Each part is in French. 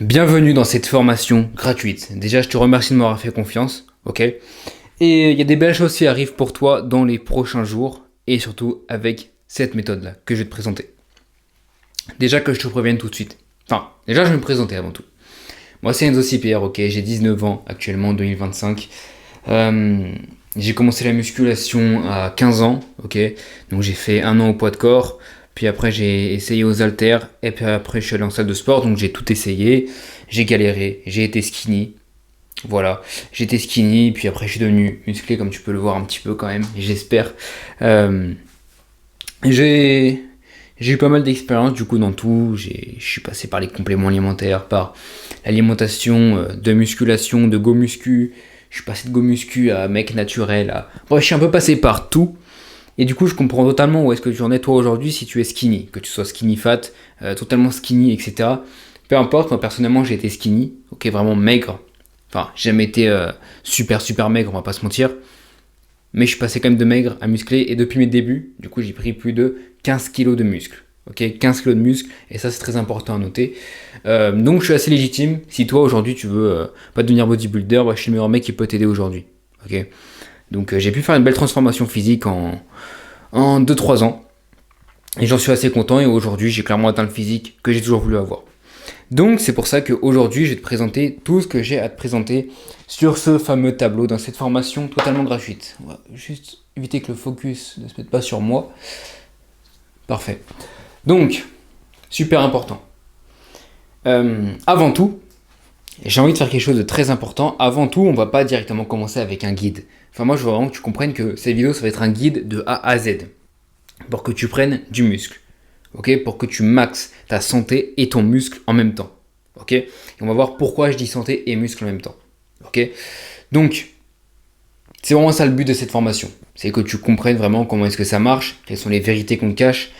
Bienvenue dans cette formation gratuite. Déjà, je te remercie de m'avoir fait confiance, ok? Et il y a des belles choses qui arrivent pour toi dans les prochains jours et surtout avec cette méthode-là que je vais te présenter. Déjà que je te prévienne tout de suite. Enfin, déjà, je vais me présenter avant tout. Moi, c'est Enzo Cipierre, ok? J'ai 19 ans actuellement, en 2025. J'ai commencé la musculation à 15 ans, ok? Donc, j'ai fait 1 an au poids de corps. Puis après, j'ai essayé aux haltères. Et puis après, je suis allé en salle de sport. Donc, j'ai tout essayé. J'ai galéré. J'ai été skinny. Voilà. J'ai été skinny. Puis après, je suis devenu musclé, comme tu peux le voir un petit peu quand même. J'espère. Euh, j'ai, j'ai eu pas mal d'expérience du coup dans tout. Je suis passé par les compléments alimentaires, par l'alimentation de musculation, de go muscu. Je suis passé de go muscu à mec naturel. Bref, je suis un peu passé par tout. Et du coup, je comprends totalement où est-ce que tu en es toi aujourd'hui si tu es skinny, que tu sois skinny fat, totalement skinny, etc. Peu importe, moi personnellement j'ai été skinny, ok, vraiment maigre. Enfin, j'ai jamais été super maigre, on va pas se mentir. Mais je suis passé quand même de maigre à musclé et depuis mes débuts, du coup j'ai pris plus de 15 kilos de muscle. Ok, 15 kilos de muscle et ça c'est très important à noter. Donc je suis assez légitime. Si toi aujourd'hui tu veux pas devenir bodybuilder, bah, je suis le meilleur mec qui peut t'aider aujourd'hui. Ok. Donc j'ai pu faire une belle transformation physique en 2-3 ans. Et j'en suis assez content et aujourd'hui j'ai clairement atteint le physique que j'ai toujours voulu avoir. Donc c'est pour ça qu'aujourd'hui je vais te présenter tout ce que j'ai à te présenter sur ce fameux tableau dans cette formation totalement gratuite. On va juste éviter que le focus ne se mette pas sur moi. Parfait. Donc, super important. Avant tout, j'ai envie de faire quelque chose de très important. Avant tout, on va pas directement commencer avec un guide. Enfin, moi, je veux vraiment que tu comprennes que cette vidéo, ça va être un guide de A à Z pour que tu prennes du muscle. Ok, pour que tu maxes ta santé et ton muscle en même temps. Ok, et on va voir pourquoi je dis santé et muscle en même temps. Ok, donc, c'est vraiment ça le but de cette formation. C'est que tu comprennes vraiment comment est-ce que ça marche, quelles sont les vérités qu'on te cache.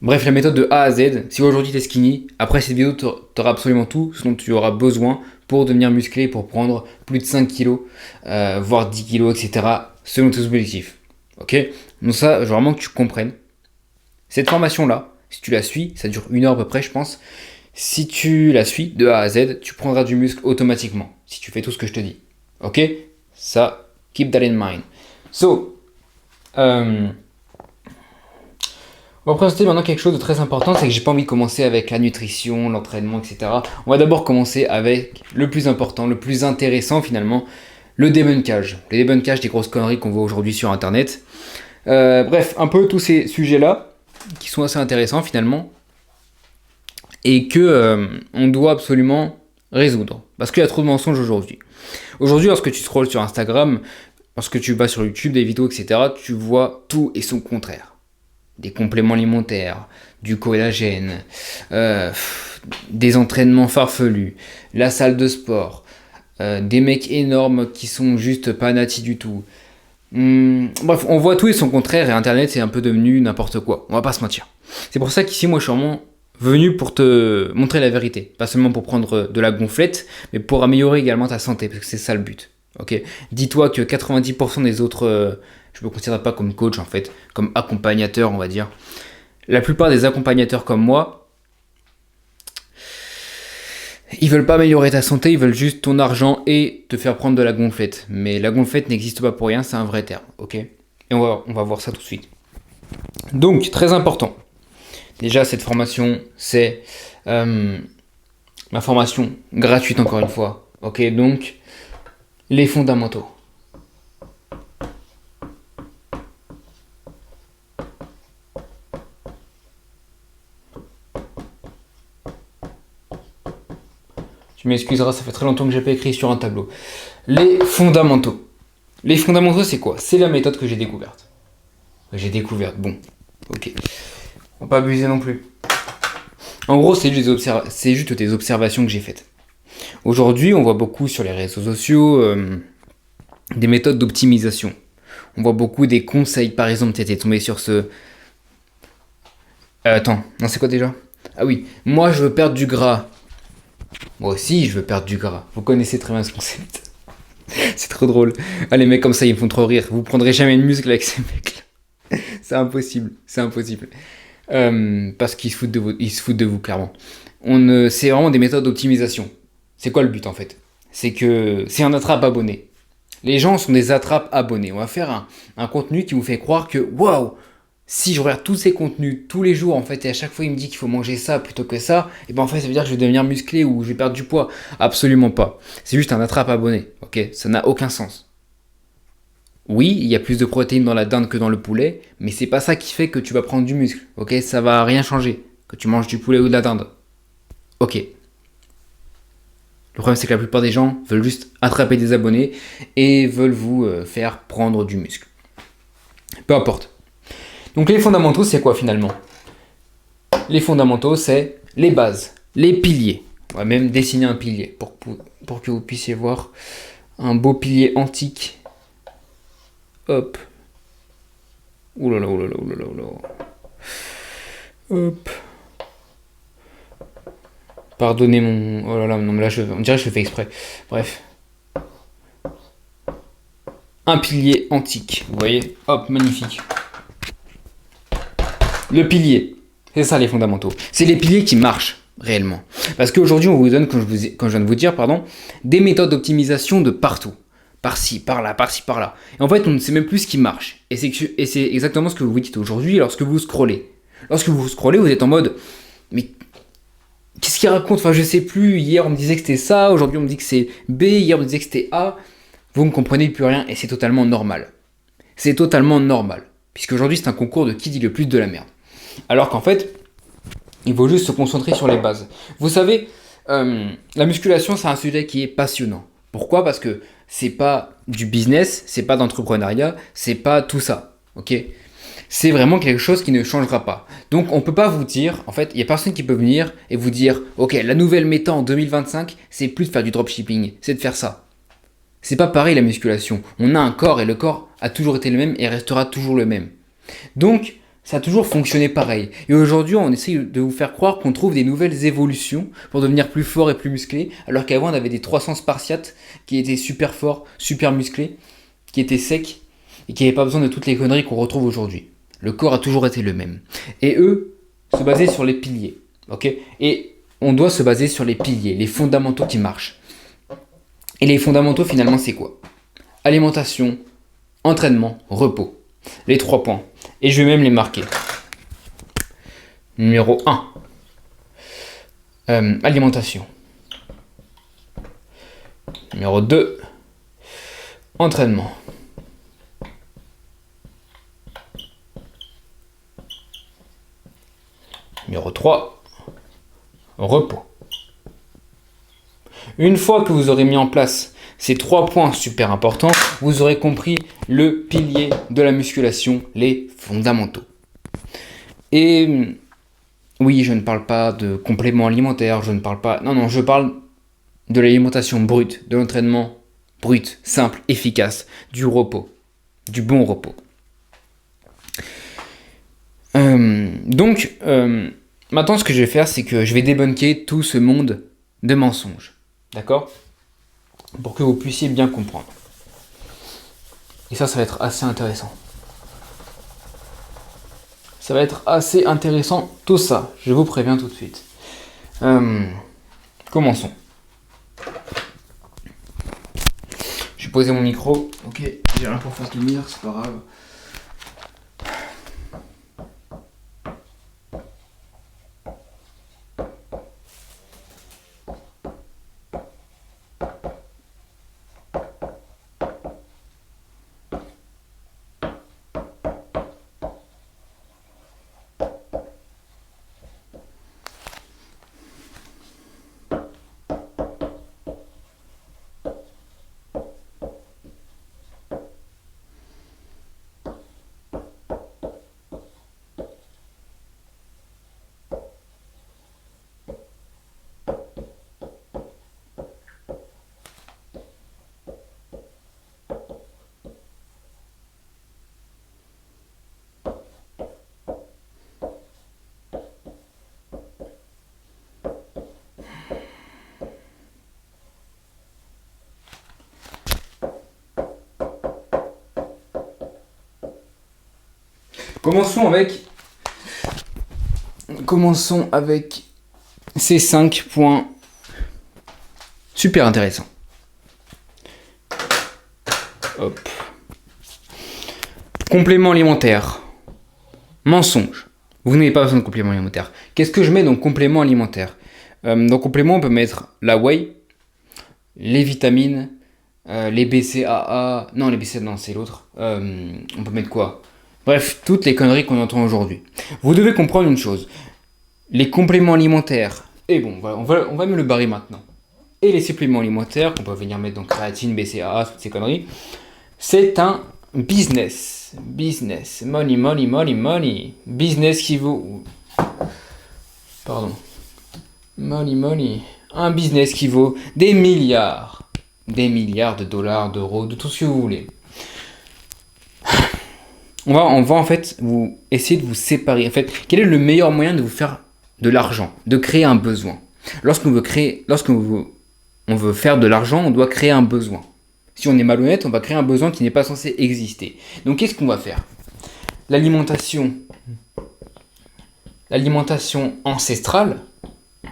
Bref, la méthode de A à Z. Si aujourd'hui tu es skinny, après cette vidéo, tu auras absolument tout ce dont tu auras besoin pour devenir musclé, pour prendre plus de 5 kilos, voire 10 kilos, etc. selon tes objectifs. Ok. Donc ça, je veux vraiment que tu comprennes. Cette formation-là, si tu la suis, ça dure 1 heure à peu près, je pense. Si tu la suis de A à Z, tu prendras du muscle automatiquement. Si tu fais tout ce que je te dis. Ok. Ça, keep that in mind. So, on va présenter maintenant quelque chose de très important, c'est que j'ai pas envie de commencer avec la nutrition, l'entraînement, etc. On va d'abord commencer avec le plus important, le plus intéressant finalement, le débunkage. Le débunkage des grosses conneries qu'on voit aujourd'hui sur internet. Bref, un peu tous ces sujets-là, qui sont assez intéressants finalement, et que on doit absolument résoudre. Parce qu'il y a trop de mensonges aujourd'hui. Aujourd'hui, lorsque tu scrolles sur Instagram, lorsque tu vas sur YouTube, des vidéos, etc., tu vois tout et son contraire. Des compléments alimentaires, du collagène, des entraînements farfelus, la salle de sport, des mecs énormes qui sont juste pas natis du tout. Bref, on voit tout et son contraire et Internet c'est un peu devenu n'importe quoi, on va pas se mentir. C'est pour ça qu'ici moi je suis vraiment venu pour te montrer la vérité, pas seulement pour prendre de la gonflette, mais pour améliorer également ta santé, parce que c'est ça le but. Ok, dis-toi que 90% des autres, je me considère pas comme coach en fait, comme accompagnateur on va dire. La plupart des accompagnateurs comme moi, ils veulent pas améliorer ta santé, ils veulent juste ton argent et te faire prendre de la gonflette. Mais la gonflette n'existe pas pour rien, c'est un vrai terme, ok. Et on va voir ça tout de suite. Donc, très important. Déjà, cette formation, c'est ma formation gratuite encore une fois. Ok, donc, les fondamentaux. Tu m'excuseras, ça fait très longtemps que j'ai pas écrit sur un tableau. Les fondamentaux. Les fondamentaux, c'est quoi? C'est la méthode que j'ai découverte. Bon, ok. On va pas abuser non plus. En gros, c'est juste des observations que j'ai faites. Aujourd'hui, on voit beaucoup sur les réseaux sociaux des méthodes d'optimisation. On voit beaucoup des conseils. Par exemple, tu étais tombé sur ce... attends, non, c'est quoi déjà? Ah oui, moi je veux perdre du gras. Moi aussi, je veux perdre du gras. Vous connaissez très bien ce concept. C'est trop drôle. Ah, les mecs comme ça, ils me font trop rire. Vous prendrez jamais de muscle avec ces mecs-là. C'est impossible. Parce qu'ils se foutent de vous, clairement. C'est vraiment des méthodes d'optimisation. C'est quoi le but en fait? C'est que c'est un attrape-abonné. Les gens sont des attrape-abonnés. On va faire un contenu qui vous fait croire que waouh, si je regarde tous ces contenus tous les jours en fait et à chaque fois il me dit qu'il faut manger ça plutôt que ça, et ben en fait ça veut dire que je vais devenir musclé ou je vais perdre du poids. Absolument pas. C'est juste un attrape-abonné. Ok, ça n'a aucun sens. Oui, il y a plus de protéines dans la dinde que dans le poulet, mais c'est pas ça qui fait que tu vas prendre du muscle. Ok, ça va rien changer que tu manges du poulet ou de la dinde. Ok. Le problème, c'est que la plupart des gens veulent juste attraper des abonnés et veulent vous faire prendre du muscle. Peu importe. Donc les fondamentaux, c'est quoi finalement? Les fondamentaux, c'est les bases, les piliers. On va même dessiner un pilier pour que vous puissiez voir un beau pilier antique. Hop. Ouh là là, ouh là là, ouh là là, ouh là là. Hop. Pardonnez mon... Oh là là, non mais là, on dirait que je le fais exprès. Bref. Un pilier antique, vous voyez? Hop, magnifique. Le pilier, c'est ça les fondamentaux. C'est les piliers qui marchent réellement. Parce qu'aujourd'hui, on vous donne, comme je viens de vous dire, des méthodes d'optimisation de partout. Par-ci, par-là, par-ci, par-là. Et en fait, on ne sait même plus ce qui marche. Et c'est exactement ce que vous vous dites aujourd'hui lorsque vous scrollez. Lorsque vous scrollez, vous êtes en mode... Mais qu'est-ce qu'il raconte? Enfin, je sais plus. Hier, on me disait que c'était ça. Aujourd'hui, on me dit que c'est B. Hier, on me disait que c'était A. Vous ne comprenez plus rien et c'est totalement normal. C'est totalement normal. Puisqu'aujourd'hui, c'est un concours de qui dit le plus de la merde. Alors qu'en fait, il faut juste se concentrer sur les bases. Vous savez, la musculation, c'est un sujet qui est passionnant. Pourquoi? Parce que c'est pas du business, c'est pas d'entrepreneuriat, c'est pas tout ça. Ok? C'est vraiment quelque chose qui ne changera pas. Donc on peut pas vous dire, en fait, il y a personne qui peut venir et vous dire, ok, la nouvelle méta en 2025, c'est plus de faire du dropshipping, c'est de faire ça. C'est pas pareil la musculation. On a un corps et le corps a toujours été le même et restera toujours le même. Donc, ça a toujours fonctionné pareil. Et aujourd'hui, on essaye de vous faire croire qu'on trouve des nouvelles évolutions pour devenir plus fort et plus musclé, alors qu'avant, on avait des 300 spartiates qui étaient super forts, super musclés, qui étaient secs et qui n'avaient pas besoin de toutes les conneries qu'on retrouve aujourd'hui. Le corps a toujours été le même. Et eux se basaient sur les piliers. Ok? Et on doit se baser sur les piliers, les fondamentaux qui marchent. Et les fondamentaux, finalement, c'est quoi? Alimentation, entraînement, repos. Les 3 points. Et je vais même les marquer. Numéro 1. Alimentation. Numéro 2. Entraînement. Numéro 3. Repos. Une fois que vous aurez mis en place ces 3 points super importants, vous aurez compris le pilier de la musculation, les fondamentaux. Et oui, je ne parle pas de compléments alimentaires, je ne parle pas... Non, je parle de l'alimentation brute, de l'entraînement brut, simple, efficace, du repos, du bon repos. Maintenant, ce que je vais faire, c'est que je vais débunker tout ce monde de mensonges. D'accord? Pour que vous puissiez bien comprendre. Et ça va être assez intéressant. Ça va être assez intéressant tout ça, je vous préviens tout de suite. Commençons. Je vais poser mon micro. Ok, j'ai rien pour face du mur, c'est pas grave. Commençons avec C'est 5 points super intéressants. Hop. Complément alimentaire. Mensonge. Vous n'avez pas besoin de complément alimentaire. Qu'est-ce que je mets dans complément alimentaire? Dans complément, on peut mettre la whey, les vitamines, les BCAA. Non, les BCAA, non, c'est l'autre. On peut mettre quoi? Bref, toutes les conneries qu'on entend aujourd'hui. Vous devez comprendre une chose. Les compléments alimentaires, et bon, on va me le barrer maintenant. Et les suppléments alimentaires, qu'on peut venir mettre dans créatine, BCAA, toutes ces conneries, c'est un business. Business. Money, money, money, money. Business qui vaut... Pardon. Money, money. Un business qui vaut des milliards. Des milliards de dollars, d'euros, de tout ce que vous voulez. On va en fait vous essayer de vous séparer. En fait, quel est le meilleur moyen de vous faire de l'argent, de créer un besoin? Lorsqu'on veut faire de l'argent, on doit créer un besoin. Si on est malhonnête, on va créer un besoin qui n'est pas censé exister. Donc qu'est-ce qu'on va faire? L'alimentation ancestrale,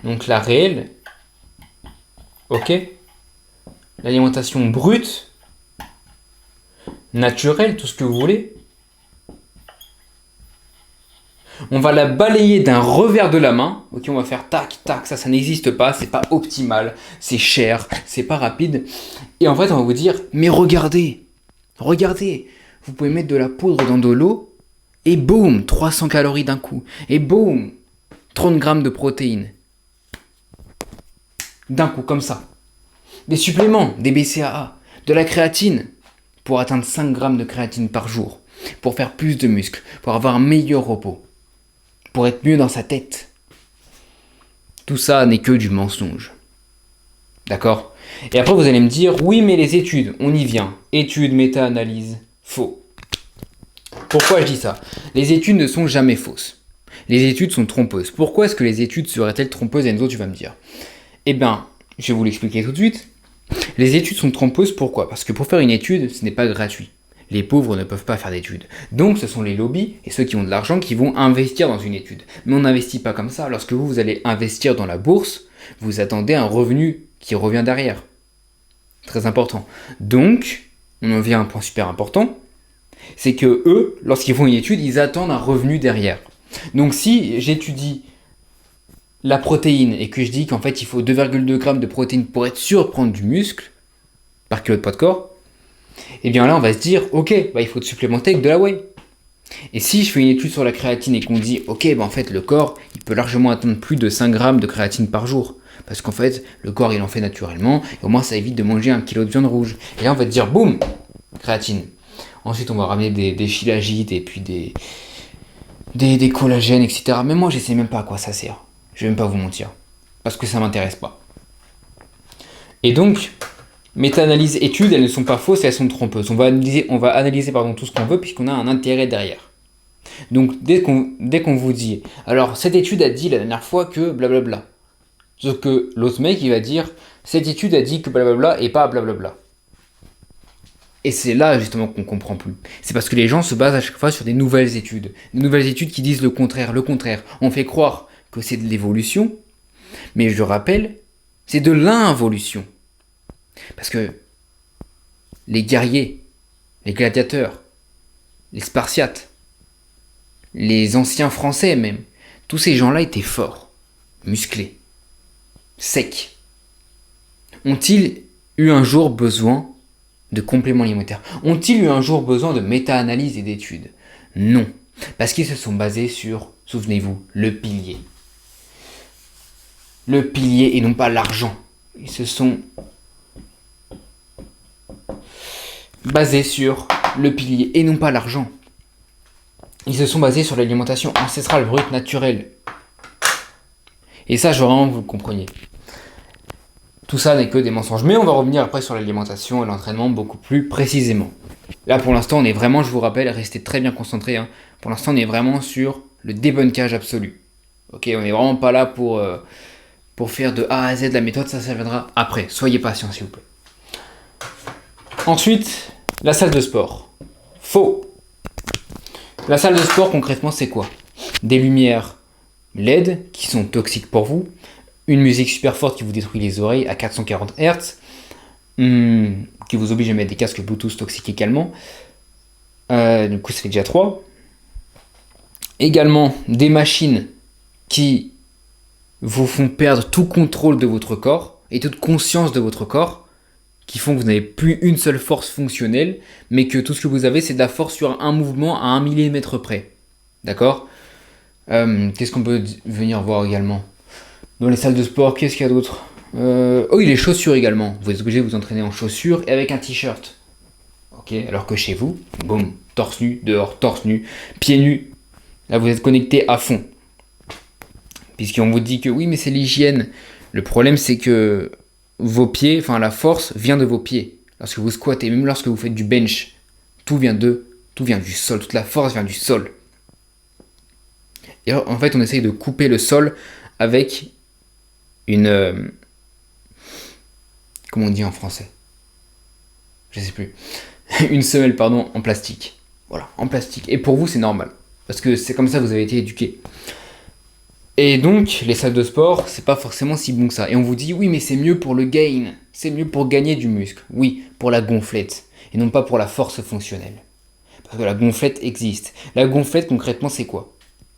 donc la réelle, ok? L'alimentation brute, naturelle, tout ce que vous voulez. On va la balayer d'un revers de la main. Ok, on va faire tac, tac, ça n'existe pas, c'est pas optimal, c'est cher, c'est pas rapide. Et en fait, on va vous dire, mais regardez, vous pouvez mettre de la poudre dans de l'eau, et boum, 300 calories d'un coup. Et boum, 30 grammes de protéines. D'un coup, comme ça. Des suppléments, des BCAA, de la créatine, pour atteindre 5 grammes de créatine par jour, pour faire plus de muscles, pour avoir un meilleur repos, pour être mieux dans sa tête. Tout ça n'est que du mensonge. D'accord? Et après vous allez me dire, oui mais les études, on y vient. Études, méta-analyse, faux. Pourquoi je dis ça? Les études ne sont jamais fausses. Les études sont trompeuses. Pourquoi est-ce que les études seraient-elles trompeuses, Enzo, tu vas me dire? Eh bien, je vais vous l'expliquer tout de suite. Les études sont trompeuses, pourquoi? Parce que pour faire une étude, ce n'est pas gratuit. Les pauvres ne peuvent pas faire d'études. Donc ce sont les lobbies et ceux qui ont de l'argent qui vont investir dans une étude. Mais on n'investit pas comme ça. Lorsque vous allez investir dans la bourse, vous attendez un revenu qui revient derrière. Très important. Donc, on en vient à un point super important, c'est que eux, lorsqu'ils font une étude, ils attendent un revenu derrière. Donc si j'étudie la protéine et que je dis qu'en fait il faut 2,2 grammes de protéines pour être sûr de prendre du muscle par kilo de poids de corps, et bien là on va se dire ok, il faut te supplémenter avec de la whey. Et si je fais une étude sur la créatine et qu'on dit ok, en fait le corps il peut largement atteindre plus de 5 grammes de créatine par jour, parce qu'en fait le corps il en fait naturellement et au moins ça évite de manger 1 kilo de viande rouge. Et là on va te dire boum, créatine. Ensuite on va ramener des shilajit et puis des collagènes, etc. Mais moi je sais même pas à quoi ça sert. Je vais même pas vous mentir. Parce que ça m'intéresse pas. Et donc, méta-analyse études, elles ne sont pas fausses et elles sont trompeuses. On va analyser tout ce qu'on veut puisqu'on a un intérêt derrière. Donc dès qu'on vous dit, alors cette étude a dit la dernière fois que blablabla. Sauf que l'autre mec il va dire, cette étude a dit que blablabla et pas blablabla. Et c'est là justement qu'on comprend plus. C'est parce que les gens se basent à chaque fois sur des nouvelles études. Des nouvelles études qui disent le contraire. On fait croire que c'est de l'évolution, mais je rappelle, c'est de l'involution. Parce que les guerriers, les gladiateurs, les Spartiates, les anciens Français même, tous ces gens-là étaient forts, musclés, secs. Ont-ils eu un jour besoin de compléments alimentaires? Ont-ils eu un jour besoin de méta-analyse et d'études? Non, parce qu'ils se sont basés sur, souvenez-vous, le pilier. Le pilier et non pas l'argent. Ils se sont basés sur le pilier et non pas l'argent. Ils se sont basés sur l'alimentation ancestrale, brute, naturelle. Et ça, je veux vraiment que vous le compreniez. Tout ça n'est que des mensonges. Mais on va revenir après sur l'alimentation et l'entraînement beaucoup plus précisément. Là, pour l'instant, on est vraiment, je vous rappelle, restez très bien concentrés. Pour l'instant, on est vraiment sur le débunkage absolu. Ok, on n'est vraiment pas là pour faire de A à Z la méthode, ça viendra après. Soyez patient, s'il vous plaît. Ensuite, la salle de sport. Faux. La salle de sport, concrètement, c'est quoi? Des lumières LED qui sont toxiques pour vous, une musique super forte qui vous détruit les oreilles à 440 Hz, qui vous oblige à mettre des casques Bluetooth toxiques également. Du coup, ça fait déjà 3. Également, des machines qui vous font perdre tout contrôle de votre corps et toute conscience de votre corps, qui font que vous n'avez plus une seule force fonctionnelle, mais que tout ce que vous avez, c'est de la force sur un mouvement à 1 millimètre près. D'accord ? Qu'est-ce qu'on peut venir voir également ? Dans les salles de sport, qu'est-ce qu'il y a d'autre ? Oui, les chaussures également. Vous êtes obligé de vous entraîner en chaussures et avec un t-shirt. Ok, alors que chez vous, boum, torse nu, dehors, torse nu, pieds nus. Là, vous êtes connecté à fond. Puisqu'on vous dit que oui, mais c'est l'hygiène. Le problème, c'est que vos pieds, enfin la force vient de vos pieds. Lorsque vous squattez, même lorsque vous faites du bench, tout vient du sol. Toute la force vient du sol. Et alors, en fait, on essaye de couper le sol avec une... comment on dit en français ? Je sais plus. Une semelle, pardon, en plastique. Voilà, en plastique. Et pour vous, c'est normal. Parce que c'est comme ça que vous avez été éduqué. Et donc, les salles de sport, c'est pas forcément si bon que ça. Et on vous dit, oui, mais c'est mieux pour le gain. C'est mieux pour gagner du muscle. Oui, pour la gonflette. Et non pas pour la force fonctionnelle. Parce que la gonflette existe. La gonflette, concrètement, c'est quoi ?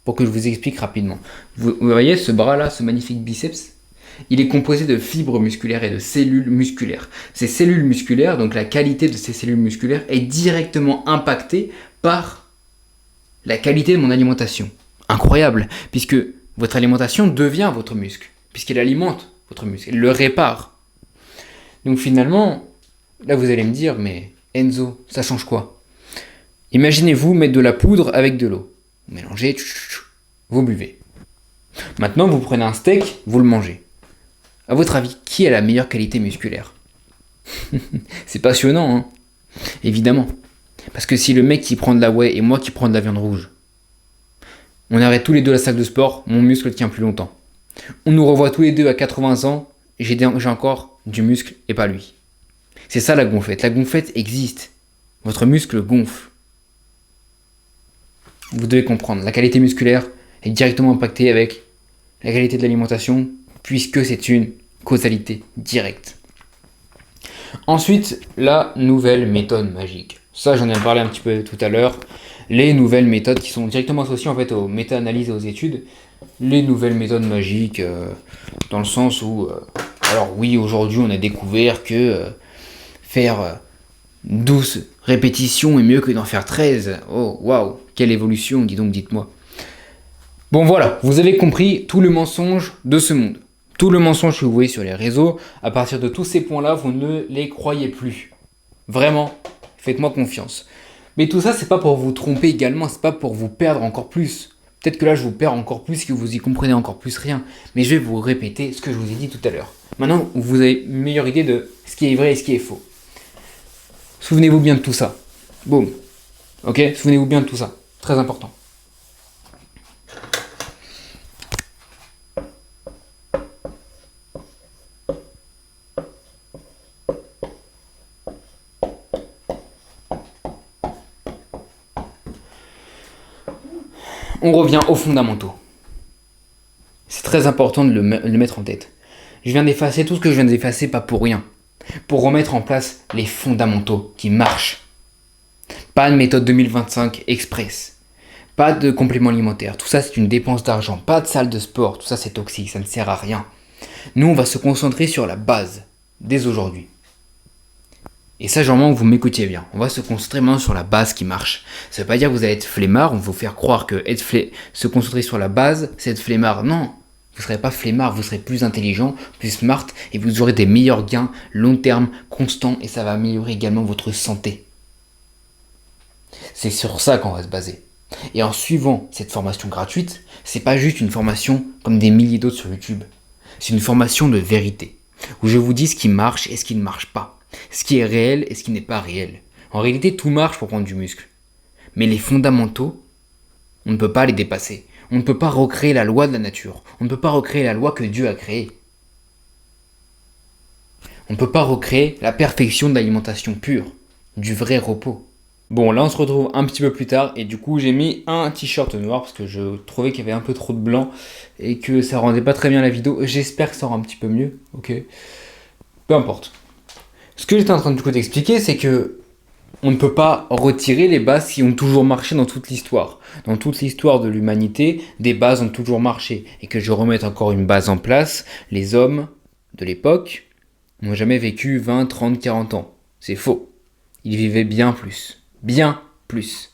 Pour que je vous explique rapidement. Vous voyez ce bras-là, ce magnifique biceps ? Il est composé de fibres musculaires et de cellules musculaires. Ces cellules musculaires, donc la qualité de ces cellules musculaires, est directement impactée par la qualité de mon alimentation. Incroyable, puisque votre alimentation devient votre muscle, puisqu'elle alimente votre muscle, elle le répare. Donc finalement, là vous allez me dire, mais Enzo, ça change quoi ? Imaginez-vous mettre de la poudre avec de l'eau. Vous mélangez, vous buvez. Maintenant, vous prenez un steak, vous le mangez. À votre avis, qui a la meilleure qualité musculaire ? C'est passionnant, hein ? Évidemment. Parce que si le mec qui prend de la whey et moi qui prends de la viande rouge, on arrête tous les deux la salle de sport, mon muscle tient plus longtemps. On nous revoit tous les deux à 80 ans, j'ai encore du muscle et pas lui. C'est ça la gonflette. La gonflette existe. Votre muscle gonfle. Vous devez comprendre, la qualité musculaire est directement impactée avec la qualité de l'alimentation, puisque c'est une causalité directe. Ensuite, la nouvelle méthode magique. Ça, j'en ai parlé un petit peu tout à l'heure. Les nouvelles méthodes qui sont directement associées en fait aux méta-analyses et aux études. Les nouvelles méthodes magiques, dans le sens où... alors oui, aujourd'hui, on a découvert que faire 12 répétitions est mieux que d'en faire 13. Oh, waouh, quelle évolution, dis donc, dites-moi. Bon voilà, vous avez compris tout le mensonge de ce monde. Tout le mensonge que vous voyez sur les réseaux, à partir de tous ces points-là, vous ne les croyez plus. Vraiment, faites-moi confiance. Mais tout ça, c'est pas pour vous tromper également, c'est pas pour vous perdre encore plus. Peut-être que là, je vous perds encore plus, que vous y comprenez encore plus rien. Mais je vais vous répéter ce que je vous ai dit tout à l'heure. Maintenant, vous avez une meilleure idée de ce qui est vrai et ce qui est faux. Souvenez-vous bien de tout ça. Boum. Ok ? Souvenez-vous bien de tout ça. Très important. On revient aux fondamentaux. C'est très important de le mettre en tête. Je viens d'effacer tout ce que je viens d'effacer, pas pour rien. Pour remettre en place les fondamentaux qui marchent. Pas de méthode 2025 express. Pas de compléments alimentaires. Tout ça, c'est une dépense d'argent. Pas de salle de sport. Tout ça, c'est toxique. Ça ne sert à rien. Nous, on va se concentrer sur la base, dès aujourd'hui. Et ça, généralement, vous m'écoutiez bien. On va se concentrer maintenant sur la base qui marche. Ça veut pas dire que vous allez être flemmard. On va vous faire croire que se concentrer sur la base, c'est être flemmard. Non, vous ne serez pas flemmard. Vous serez plus intelligent, plus smart. Et vous aurez des meilleurs gains long terme, constants. Et ça va améliorer également votre santé. C'est sur ça qu'on va se baser. Et en suivant cette formation gratuite, c'est pas juste une formation comme des milliers d'autres sur YouTube. C'est une formation de vérité. Où je vous dis ce qui marche et ce qui ne marche pas. Ce qui est réel et ce qui n'est pas réel. En réalité, tout marche pour prendre du muscle. Mais les fondamentaux, on ne peut pas les dépasser. On ne peut pas recréer la loi de la nature. On ne peut pas recréer la loi que Dieu a créée. On ne peut pas recréer la perfection de l'alimentation pure, du vrai repos. Bon, là on se retrouve un petit peu plus tard et du coup j'ai mis un t-shirt noir parce que je trouvais qu'il y avait un peu trop de blanc et que ça rendait pas très bien la vidéo. J'espère que ça rend un petit peu mieux, ok. Peu importe. Ce que j'étais en train de du coup t'expliquer, c'est que on ne peut pas retirer les bases qui ont toujours marché dans toute l'histoire. Dans toute l'histoire de l'humanité, des bases ont toujours marché. Et que je remette encore une base en place, les hommes de l'époque n'ont jamais vécu 20, 30, 40 ans. C'est faux. Ils vivaient bien plus. Bien plus.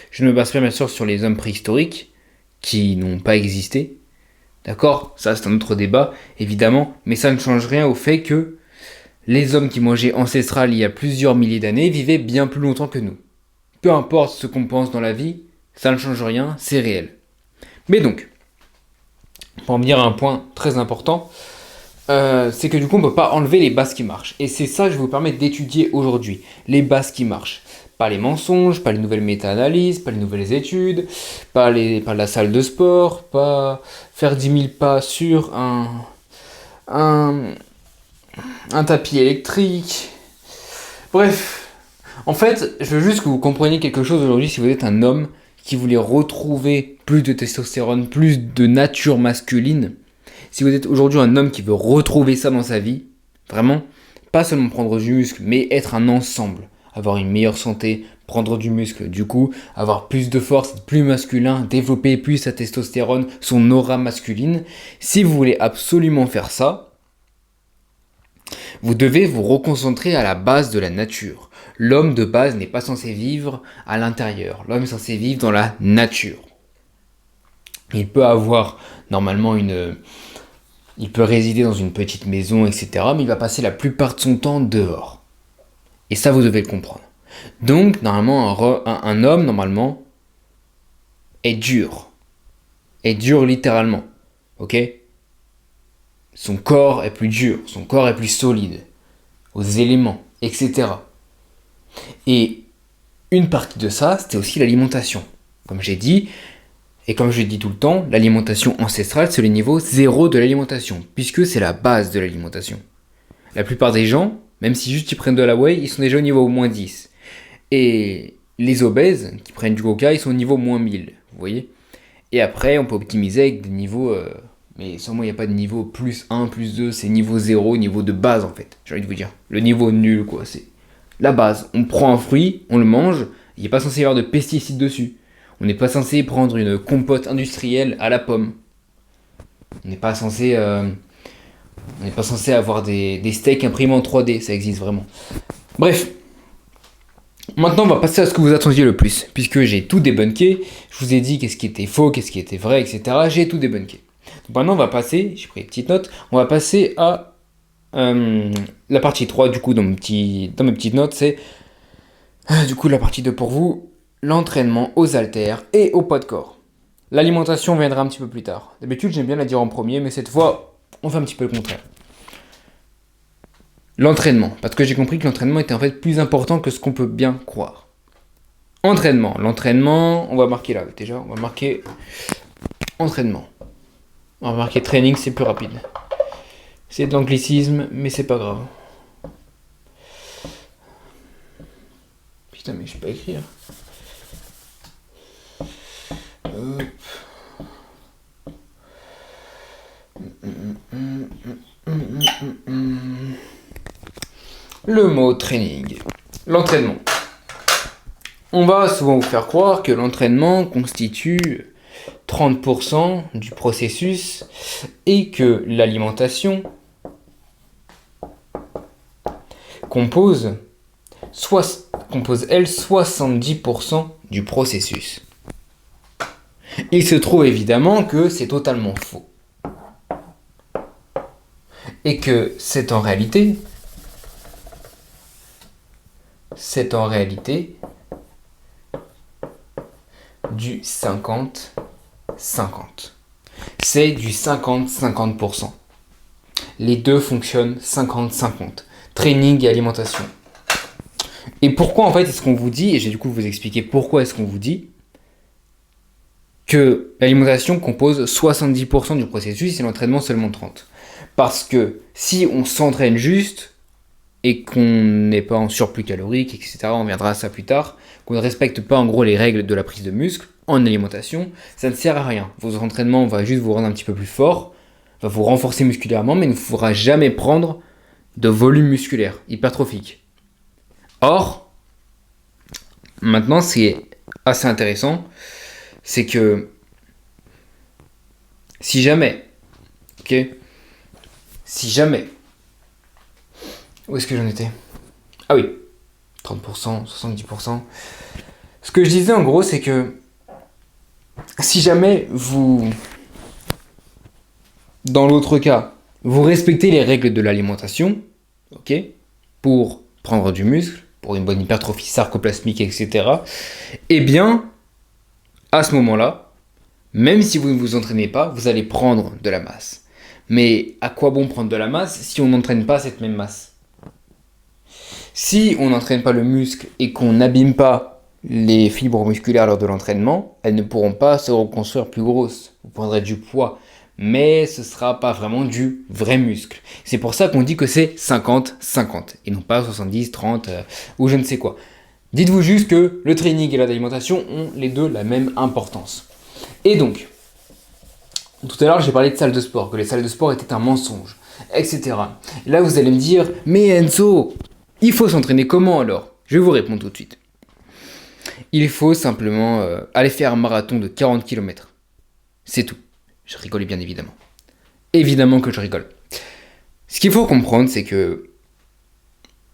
Je ne me base pas bien sûr sur les hommes préhistoriques qui n'ont pas existé. D'accord? Ça c'est un autre débat, évidemment. Mais ça ne change rien au fait que les hommes qui mangeaient ancestral il y a plusieurs milliers d'années vivaient bien plus longtemps que nous. Peu importe ce qu'on pense dans la vie, ça ne change rien, c'est réel. Mais donc, pour en venir à un point très important, c'est que du coup on ne peut pas enlever les bases qui marchent. Et c'est ça que je vais vous permettre d'étudier aujourd'hui. Les bases qui marchent. Pas les mensonges, pas les nouvelles méta-analyses, pas les nouvelles études, pas la salle de sport, pas faire 10 000 pas sur un tapis électrique. Bref, en fait, je veux juste que vous compreniez quelque chose aujourd'hui si vous êtes un homme qui voulait retrouver plus de testostérone, plus de nature masculine. Si vous êtes aujourd'hui un homme qui veut retrouver ça dans sa vie, vraiment, pas seulement prendre du muscle, mais être un ensemble. Avoir une meilleure santé, prendre du muscle, du coup, avoir plus de force, être plus masculin, développer plus sa testostérone, son aura masculine. Si vous voulez absolument faire ça, vous devez vous reconcentrer à la base de la nature. L'homme de base n'est pas censé vivre à l'intérieur. L'homme est censé vivre dans la nature. Il peut avoir normalement il peut résider dans une petite maison, etc. Mais il va passer la plupart de son temps dehors. Et ça, vous devez le comprendre. Donc, normalement, un homme, normalement, est dur. Est dur littéralement. Ok ? Son corps est plus dur, son corps est plus solide, aux éléments, etc. Et une partie de ça, c'était aussi l'alimentation. Comme j'ai dit, et comme je dis tout le temps, l'alimentation ancestrale, c'est le niveau 0 de l'alimentation, puisque c'est la base de l'alimentation. La plupart des gens, même si juste ils prennent de la whey, ils sont déjà au niveau moins 10. Et les obèses, qui prennent du coca, ils sont au niveau moins 1000, vous voyez ? Et après, on peut optimiser avec des niveaux... mais sans moi, il n'y a pas de niveau plus 1, plus 2, c'est niveau 0, niveau de base en fait. J'ai envie de vous dire. Le niveau nul, quoi. C'est la base. On prend un fruit, on le mange, il n'est pas censé y avoir de pesticides dessus. On n'est pas censé prendre une compote industrielle à la pomme. On n'est pas censé avoir des steaks imprimés en 3D, ça existe vraiment. Bref. Maintenant, on va passer à ce que vous attendiez le plus. Puisque j'ai tout débunké, je vous ai dit qu'est-ce qui était faux, qu'est-ce qui était vrai, etc. J'ai tout débunké. Donc maintenant, on va passer, j'ai pris une petite note, on va passer à la partie 3, du coup, dans mes petites notes, c'est du coup la partie 2 pour vous, l'entraînement aux haltères et au poids de corps. L'alimentation viendra un petit peu plus tard. D'habitude, j'aime bien la dire en premier, mais cette fois, on fait un petit peu le contraire. L'entraînement, parce que j'ai compris que l'entraînement était en fait plus important que ce qu'on peut bien croire. L'entraînement, on va marquer là déjà, on va marquer entraînement. On va marquer training, c'est plus rapide. C'est de l'anglicisme, mais c'est pas grave. Putain, mais je sais pas écrire. Hop. Le mot training. L'entraînement. On va souvent vous faire croire que l'entraînement constitue 30% du processus et que l'alimentation compose elle 70% du processus. Il se trouve évidemment que c'est totalement faux. Et que c'est en réalité du 50-50. C'est du 50-50%. Les deux fonctionnent 50-50. Training et alimentation. Et pourquoi en fait est-ce qu'on vous dit, et j'ai du coup vous expliquer pourquoi est-ce qu'on vous dit que l'alimentation compose 70% du processus et l'entraînement seulement 30%. Parce que si on s'entraîne juste, et qu'on n'est pas en surplus calorique, etc., on viendra à ça plus tard, qu'on ne respecte pas en gros les règles de la prise de muscle en alimentation, ça ne sert à rien. Vos entraînements vont juste vous rendre un petit peu plus fort, va vous renforcer musculairement, mais ne vous fera jamais prendre de volume musculaire hypertrophique. Or, maintenant, ce qui est assez intéressant, c'est que si jamais, où est-ce que j'en étais? Ah oui, 30%, 70%. Ce que je disais en gros, c'est que si jamais dans l'autre cas, vous respectez les règles de l'alimentation, pour prendre du muscle, pour une bonne hypertrophie sarcoplasmique, etc., eh bien, à ce moment-là, même si vous ne vous entraînez pas, vous allez prendre de la masse. Mais à quoi bon prendre de la masse si on n'entraîne pas cette même masse? Si on n'entraîne pas le muscle et qu'on n'abîme pas les fibres musculaires lors de l'entraînement, elles ne pourront pas se reconstruire plus grosses. Vous prendrez du poids, mais ce ne sera pas vraiment du vrai muscle. C'est pour ça qu'on dit que c'est 50-50 et non pas 70-30 ou je ne sais quoi. Dites-vous juste que le training et l'alimentation ont les deux la même importance. Et donc, tout à l'heure j'ai parlé de salles de sport, que les salles de sport étaient un mensonge, etc. Là vous allez me dire, mais Enzo, il faut s'entraîner comment alors? Je vais vous répondre tout de suite. Il faut simplement aller faire un marathon de 40 km. C'est tout. Je rigole bien évidemment. Évidemment que je rigole. Ce qu'il faut comprendre, c'est que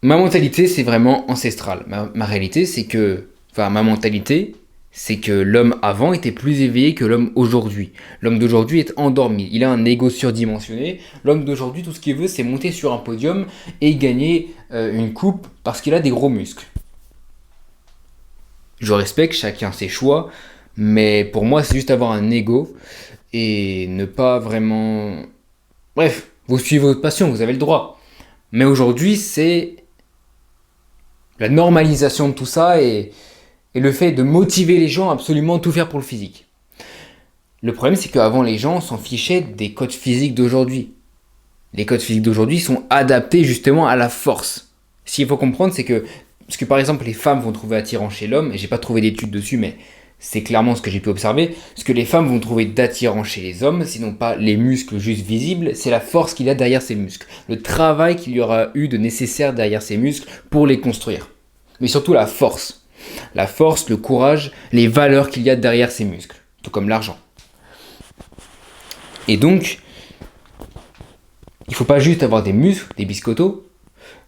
ma mentalité, c'est vraiment ancestral. Ma réalité, c'est que... Enfin, ma mentalité, c'est que l'homme avant était plus éveillé que l'homme aujourd'hui. L'homme d'aujourd'hui est endormi. Il a un ego surdimensionné. L'homme d'aujourd'hui, tout ce qu'il veut, c'est monter sur un podium et gagner une coupe parce qu'il a des gros muscles. Je respecte chacun ses choix, mais pour moi, c'est juste avoir un ego et ne pas vraiment... Bref, vous suivez votre passion, vous avez le droit. Mais aujourd'hui, c'est la normalisation de tout ça et le fait de motiver les gens à absolument tout faire pour le physique. Le problème, c'est qu'avant, les gens s'en fichaient des codes physiques d'aujourd'hui. Les codes physiques d'aujourd'hui sont adaptés justement à la force. Ce qu'il faut comprendre, c'est que... Parce que par exemple, les femmes vont trouver attirant chez l'homme, et j'ai pas trouvé d'études dessus, mais c'est clairement ce que j'ai pu observer, ce que les femmes vont trouver d'attirant chez les hommes, sinon pas les muscles juste visibles, c'est la force qu'il y a derrière ces muscles, le travail qu'il y aura eu de nécessaire derrière ces muscles pour les construire. Mais surtout la force, le courage, les valeurs qu'il y a derrière ces muscles, tout comme l'argent. Et donc, il faut pas juste avoir des muscles, des biscottos,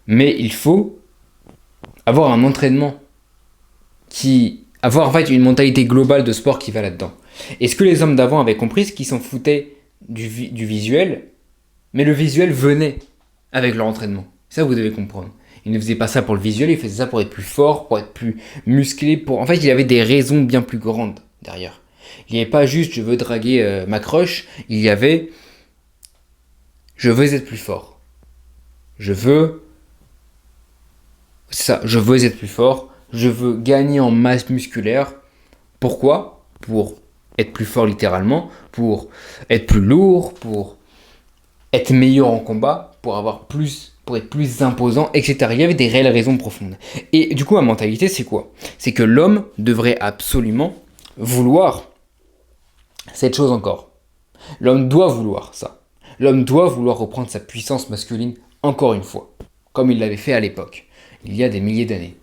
mais il faut avoir un entraînement avoir en fait une mentalité globale de sport qui va là-dedans. Et ce que les hommes d'avant avaient compris, c'est qu'ils s'en foutaient du visuel, mais le visuel venait avec leur entraînement. Ça, vous devez comprendre. Ils ne faisaient pas ça pour le visuel, ils faisaient ça pour être plus fort, pour être plus musclé. En fait, il y avait des raisons bien plus grandes derrière. Il n'y avait pas juste je veux draguer ma crush, il y avait je veux être plus fort. Je veux être plus fort, je veux gagner en masse musculaire. Pourquoi? Pour être plus fort littéralement, pour être plus lourd, pour être meilleur en combat, pour être plus imposant, etc. Il y avait des réelles raisons profondes. Et du coup, ma mentalité, c'est quoi? C'est que l'homme devrait absolument vouloir cette chose encore. L'homme doit vouloir ça. L'homme doit vouloir reprendre sa puissance masculine encore une fois, comme il l'avait fait à l'époque, il y a des milliers d'années.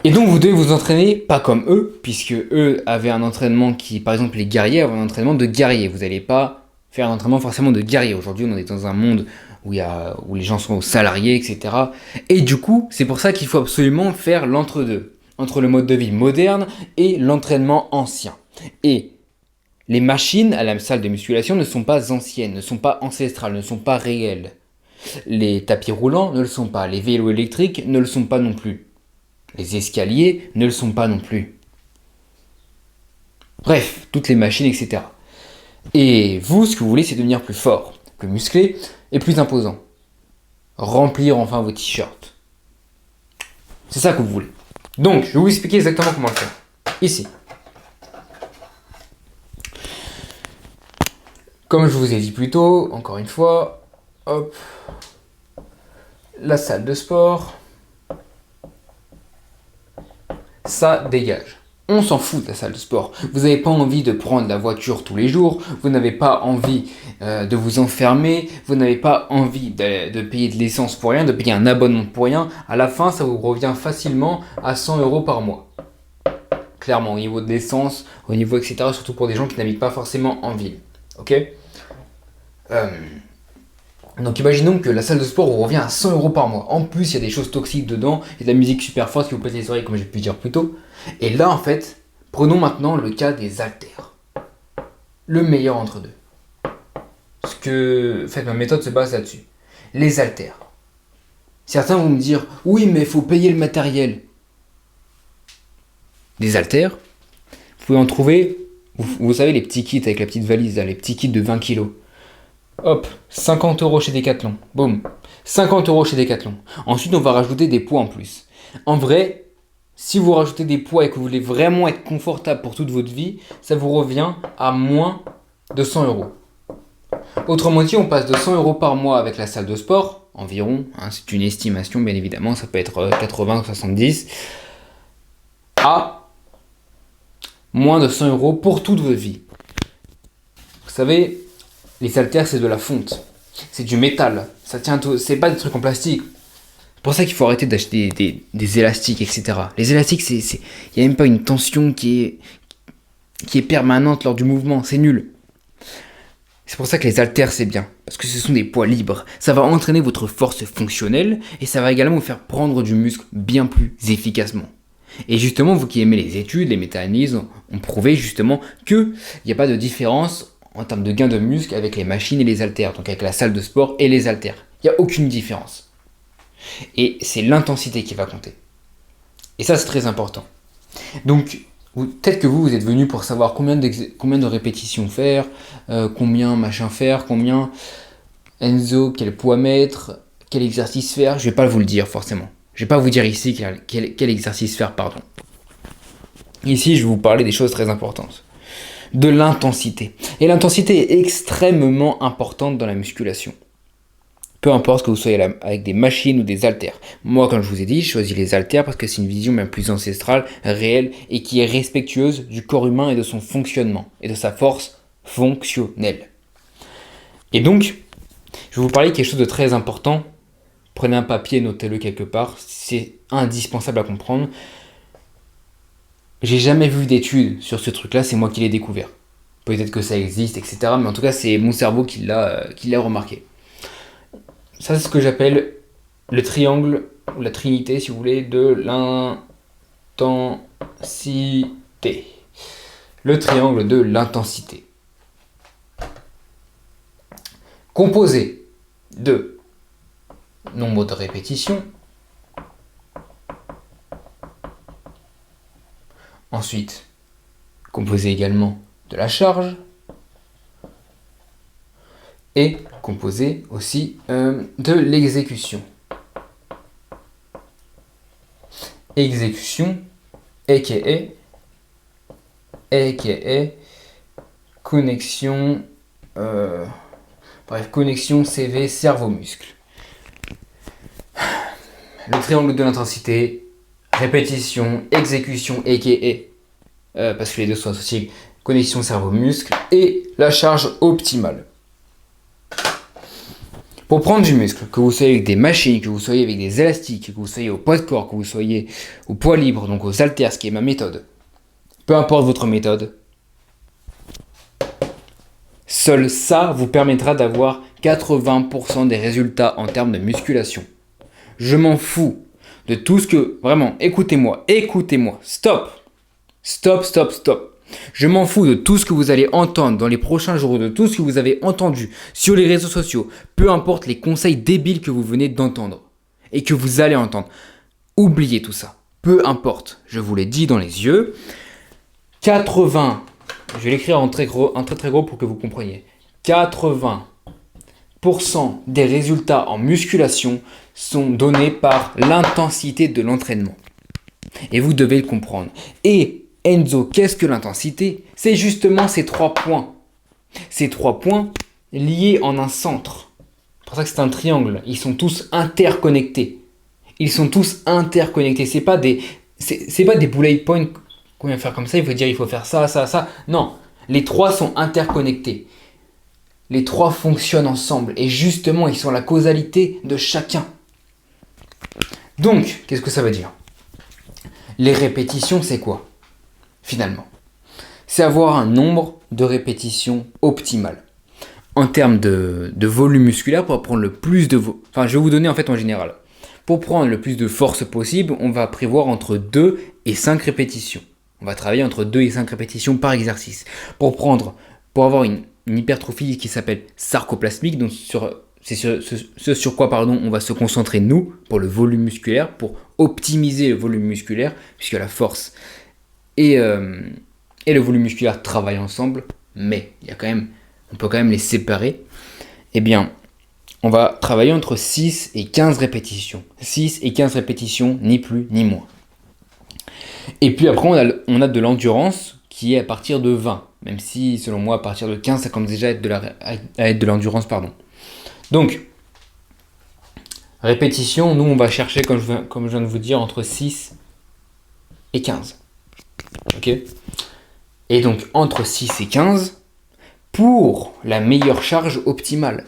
Et donc vous devez vous entraîner pas comme eux, puisque eux avaient un entraînement qui, par exemple les guerriers avaient un entraînement de guerrier. Vous n'allez pas faire un entraînement forcément de guerrier. Aujourd'hui on est dans un monde où les gens sont salariés, etc. Et du coup, c'est pour ça qu'il faut absolument faire l'entre-deux, entre le mode de vie moderne et l'entraînement ancien. Et les machines à la salle de musculation ne sont pas anciennes, ne sont pas ancestrales, ne sont pas réelles. Les tapis roulants ne le sont pas, les vélos électriques ne le sont pas non plus. Les escaliers ne le sont pas non plus. Bref, toutes les machines, etc. Et vous, ce que vous voulez, c'est devenir plus fort, plus musclé et plus imposant. Remplir enfin vos t-shirts. C'est ça que vous voulez. Donc, je vais vous expliquer exactement comment le faire. Ici. Comme je vous ai dit plus tôt, encore une fois, hop. la salle de sport, ça dégage. On s'en fout de la salle de sport. Vous n'avez pas envie de prendre la voiture tous les jours, vous n'avez pas envie de vous enfermer, vous n'avez pas envie de payer de l'essence pour rien, de payer un abonnement pour rien. À la fin, ça vous revient facilement à 100 € par mois. Clairement, au niveau de l'essence, au niveau etc. Surtout pour des gens qui n'habitent pas forcément en ville. Ok. Donc imaginons que la salle de sport vous revient à 100 € par mois. En plus, il y a des choses toxiques dedans, il y a de la musique super forte qui vous pète les oreilles, comme j'ai pu dire plus tôt. Et là, en fait, prenons maintenant le cas des haltères. Le meilleur entre deux. En fait, ma méthode se base là-dessus. Les haltères. Certains vont me dire, oui, mais il faut payer le matériel. Des haltères, vous pouvez en trouver, vous savez, les petits kits avec la petite valise, là, les petits kits de 20 kilos. Hop, 50 € chez Decathlon. Boum, 50 € chez Decathlon. Ensuite, on va rajouter des poids en plus. En vrai, si vous rajoutez des poids et que vous voulez vraiment être confortable pour toute votre vie, ça vous revient à moins de 100 €. Autrement dit, on passe de 100 € par mois avec la salle de sport, environ, c'est une estimation bien évidemment, ça peut être 80 ou 70, à moins de 100 € pour toute votre vie. Vous savez, les haltères, c'est de la fonte. C'est du métal. Ça tient tout. C'est pas des trucs en plastique. C'est pour ça qu'il faut arrêter d'acheter des élastiques, etc. Les élastiques, il n'y a même pas une tension qui est permanente lors du mouvement. C'est nul. C'est pour ça que les haltères, c'est bien. Parce que ce sont des poids libres. Ça va entraîner votre force fonctionnelle et ça va également vous faire prendre du muscle bien plus efficacement. Et justement, vous qui aimez les études, les méta-analyses ont prouvé justement qu'il n'y a pas de différence en termes de gain de muscle avec les machines et les haltères, donc avec la salle de sport et les haltères. Il n'y a aucune différence. Et c'est l'intensité qui va compter. Et ça, c'est très important. Donc, peut-être que vous êtes venu pour savoir combien de répétitions faire, combien machin faire, combien Enzo, quel poids mettre, quel exercice faire. Je ne vais pas vous le dire forcément. Je ne vais pas vous dire ici quel exercice faire, pardon. Ici, je vais vous parler des choses très importantes. De l'intensité. Et l'intensité est extrêmement importante dans la musculation. Peu importe que vous soyez avec des machines ou des haltères. Moi, comme je vous ai dit, je choisis les haltères parce que c'est une vision même plus ancestrale, réelle et qui est respectueuse du corps humain et de son fonctionnement et de sa force fonctionnelle. Et donc, je vais vous parler de quelque chose de très important. Prenez un papier, notez-le quelque part. C'est indispensable à comprendre. J'ai jamais vu d'études sur ce truc-là, c'est moi qui l'ai découvert. Peut-être que ça existe, etc. Mais en tout cas, c'est mon cerveau qui l'a remarqué. Ça, c'est ce que j'appelle le triangle, ou la trinité, si vous voulez, de l'intensité. Le triangle de l'intensité. Composé de nombre de répétitions, ensuite, composé également de la charge et composé aussi de l'exécution. Exécution, a.k.a. connexion, connexion CV cerveau-muscle. Le triangle de l'intensité, répétition, exécution, a.k.a. parce que les deux sont associés, connexion cerveau-muscle, et la charge optimale. Pour prendre du muscle, que vous soyez avec des machines, que vous soyez avec des élastiques, que vous soyez au poids de corps, que vous soyez au poids libre, donc aux haltères, ce qui est ma méthode, peu importe votre méthode, seul ça vous permettra d'avoir 80% des résultats en termes de musculation. Je m'en fous de tout ce que... Vraiment, écoutez-moi, stop. Je m'en fous de tout ce que vous allez entendre dans les prochains jours, de tout ce que vous avez entendu sur les réseaux sociaux, peu importe les conseils débiles que vous venez d'entendre et que vous allez entendre. Oubliez tout ça, peu importe, je vous l'ai dit dans les yeux, 80, je vais l'écrire en très gros pour que vous compreniez, 80% des résultats en musculation sont donnés par l'intensité de l'entraînement. Et vous devez le comprendre. Et Enzo, qu'est-ce que l'intensité? C'est justement ces 3 points. Ces 3 points liés en un centre. pour ça que c'est un triangle. Ils sont tous interconnectés. Ils sont tous interconnectés. C'est pas des bullet points qu'on vient faire comme ça. Il faut dire il faut faire ça, ça, ça. Non, les trois sont interconnectés. Les trois fonctionnent ensemble. Et justement, ils sont la causalité de chacun. Donc, qu'est-ce que ça veut dire? Les répétitions, c'est quoi? Finalement, c'est avoir un nombre de répétitions optimal. En termes de volume musculaire, pour prendre le plus de... Enfin, je vais vous donner en fait en général. Pour prendre le plus de force possible, on va prévoir entre 2 et 5 répétitions. On va travailler entre 2 et 5 répétitions par exercice. Pour avoir une hypertrophie qui s'appelle sarcoplasmique, donc c'est ce sur quoi on va se concentrer nous, pour le volume musculaire, pour optimiser le volume musculaire, puisque la force et le volume musculaire travaillent ensemble, mais on peut quand même les séparer. Eh bien, on va travailler entre 6 et 15 répétitions. 6 et 15 répétitions, ni plus ni moins. Et puis après, on a de l'endurance qui est à partir de 20. Même si, selon moi, à partir de 15, ça commence déjà à être de l'endurance. Donc, répétition, nous, on va chercher, comme je viens de vous dire, entre 6 et 15. Ok ? Et donc, entre 6 et 15, pour la meilleure charge optimale.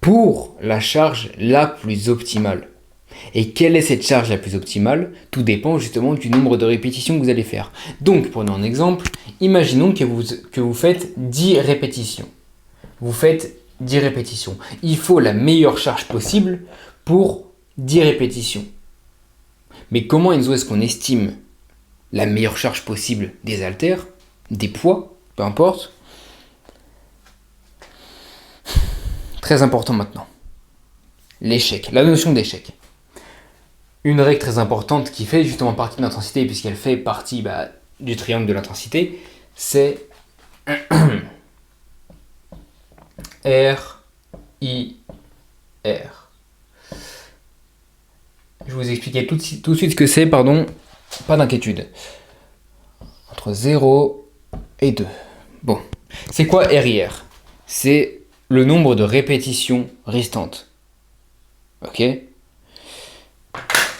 Pour la charge la plus optimale. Et quelle est cette charge la plus optimale? Tout dépend justement du nombre de répétitions que vous allez faire. Donc, prenons un exemple. Imaginons que vous faites 10 répétitions. Vous faites 10 répétitions. Il faut la meilleure charge possible pour 10 répétitions. Mais comment, Enzo, est-ce qu'on estime la meilleure charge possible des haltères, des poids, peu importe? Très important maintenant. L'échec, la notion d'échec. Une règle très importante qui fait justement partie de l'intensité, puisqu'elle fait partie du triangle de l'intensité, c'est R, I, R. Je vais vous expliquer tout de suite ce que c'est, pas d'inquiétude. Entre 0 et 2. Bon, c'est quoi RIR? C'est le nombre de répétitions restantes. Ok?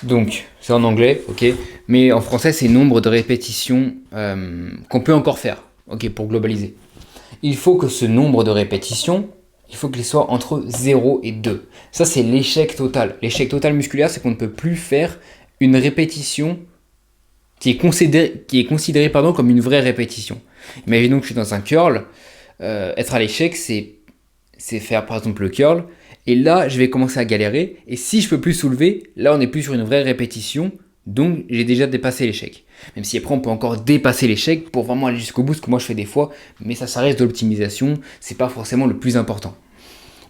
Donc, c'est en anglais, ok? Mais en français, c'est nombre de répétitions qu'on peut encore faire, ok? Pour globaliser. Il faut que ce nombre de répétitions, il faut qu'il soit entre 0 et 2. Ça, c'est l'échec total. L'échec total musculaire, c'est qu'on ne peut plus faire une répétition qui est considérée comme une vraie répétition. Imaginons que je suis dans un curl. Être à l'échec, c'est faire par exemple le curl. Et là, je vais commencer à galérer. Et si je peux plus soulever, là, on n'est plus sur une vraie répétition. Donc, j'ai déjà dépassé l'échec. Même si après, on peut encore dépasser l'échec pour vraiment aller jusqu'au bout, ce que moi, je fais des fois. Mais ça reste de l'optimisation. C'est pas forcément le plus important.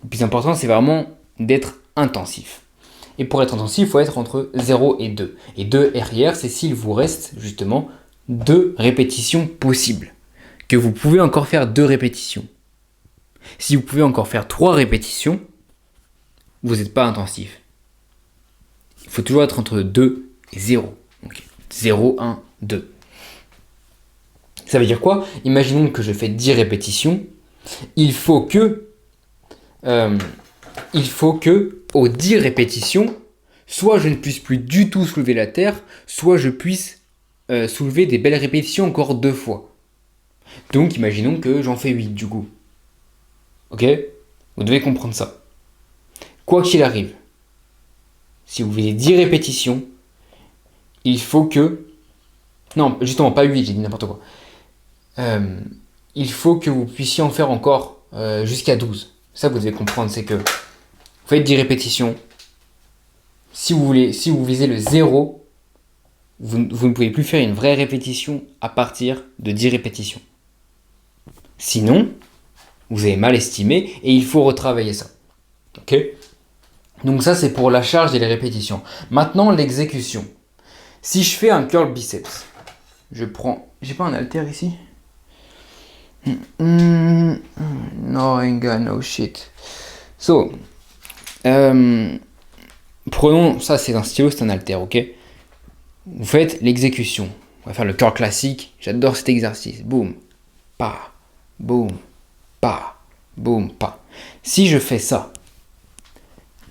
Le plus important, c'est vraiment d'être intensif. Et pour être intensif, il faut être entre 0 et 2. Et 2 RIR, c'est s'il vous reste justement 2 répétitions possibles. Que vous pouvez encore faire 2 répétitions. Si vous pouvez encore faire 3 répétitions, vous n'êtes pas intensif. Il faut toujours être entre 2 et 0. Donc 0, 1, 2. Ça veut dire quoi? Imaginons que je fais 10 répétitions. Il faut que aux 10 répétitions, soit je ne puisse plus du tout soulever la terre, soit je puisse soulever des belles répétitions encore 2 fois. Donc imaginons que j'en fais 8 du coup. Ok? Vous devez comprendre ça. Quoi qu'il arrive, si vous faisiez 10 répétitions, il faut que... Non, justement, pas 8, j'ai dit n'importe quoi. Il faut que vous puissiez en faire encore jusqu'à 12. Ça, vous devez comprendre, c'est que vous faites 10 répétitions. Si vous visez le 0, vous ne pouvez plus faire une vraie répétition à partir de 10 répétitions. Sinon, vous avez mal estimé et il faut retravailler ça. Ok? Donc ça, c'est pour la charge et les répétitions. Maintenant, l'exécution. Si je fais un curl biceps, j'ai pas un haltère ici? No, I ain't got no shit. So, prenons, ça c'est un stylo, c'est un haltère, ok? Vous faites l'exécution. On va faire le curl classique. J'adore cet exercice. Boum, pas, boum, pas, boum, pas. Si je fais ça,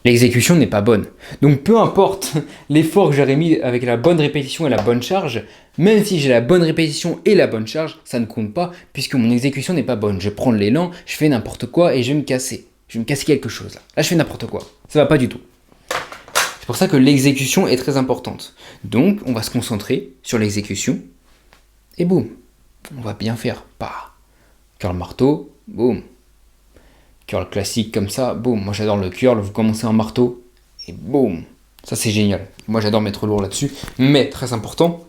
l'exécution n'est pas bonne. Donc peu importe l'effort que j'aurais mis avec la bonne répétition et la bonne charge, même si j'ai la bonne répétition et la bonne charge, ça ne compte pas puisque mon exécution n'est pas bonne. Je prends de l'élan, je fais n'importe quoi et je vais me casser. Je vais me casser quelque chose là. Là je fais n'importe quoi. Ça va pas du tout. C'est pour ça que l'exécution est très importante. Donc on va se concentrer sur l'exécution et boum, on va bien faire. Bah, curl marteau, boum. Curl classique comme ça, boum. Moi j'adore le curl, vous commencez en marteau et boum. Ça c'est génial. Moi j'adore mettre lourd là-dessus. Mais très important,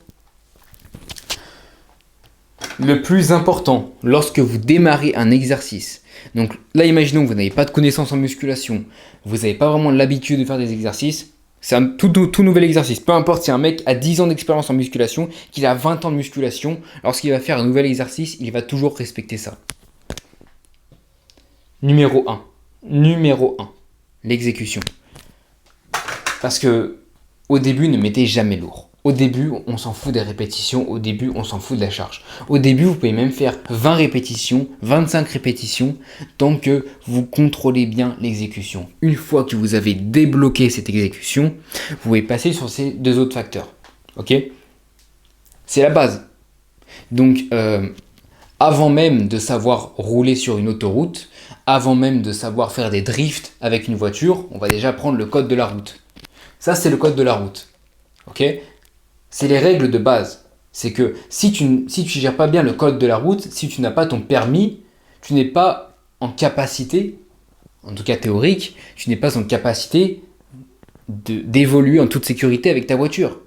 le plus important lorsque vous démarrez un exercice. Donc là imaginons que vous n'avez pas de connaissances en musculation, vous n'avez pas vraiment l'habitude de faire des exercices. C'est un tout nouvel exercice. Peu importe si un mec a 10 ans d'expérience en musculation, qu'il a 20 ans de musculation, lorsqu'il va faire un nouvel exercice, il va toujours respecter ça. Numéro 1, l'exécution. Parce que au début, ne mettez jamais lourd. Au début, on s'en fout des répétitions. Au début, on s'en fout de la charge. Au début, vous pouvez même faire 20 répétitions, 25 répétitions, tant que vous contrôlez bien l'exécution. Une fois que vous avez débloqué cette exécution, vous pouvez passer sur ces deux autres facteurs. Ok ? C'est la base. Donc, avant même de savoir rouler sur une autoroute, avant même de savoir faire des drifts avec une voiture, on va déjà prendre le code de la route. Ça, c'est le code de la route. Ok ? C'est les règles de base. C'est que si tu ne gères pas bien le code de la route, si tu n'as pas ton permis, tu n'es pas en capacité, en tout cas théorique, tu n'es pas en capacité d'évoluer en toute sécurité avec ta voiture.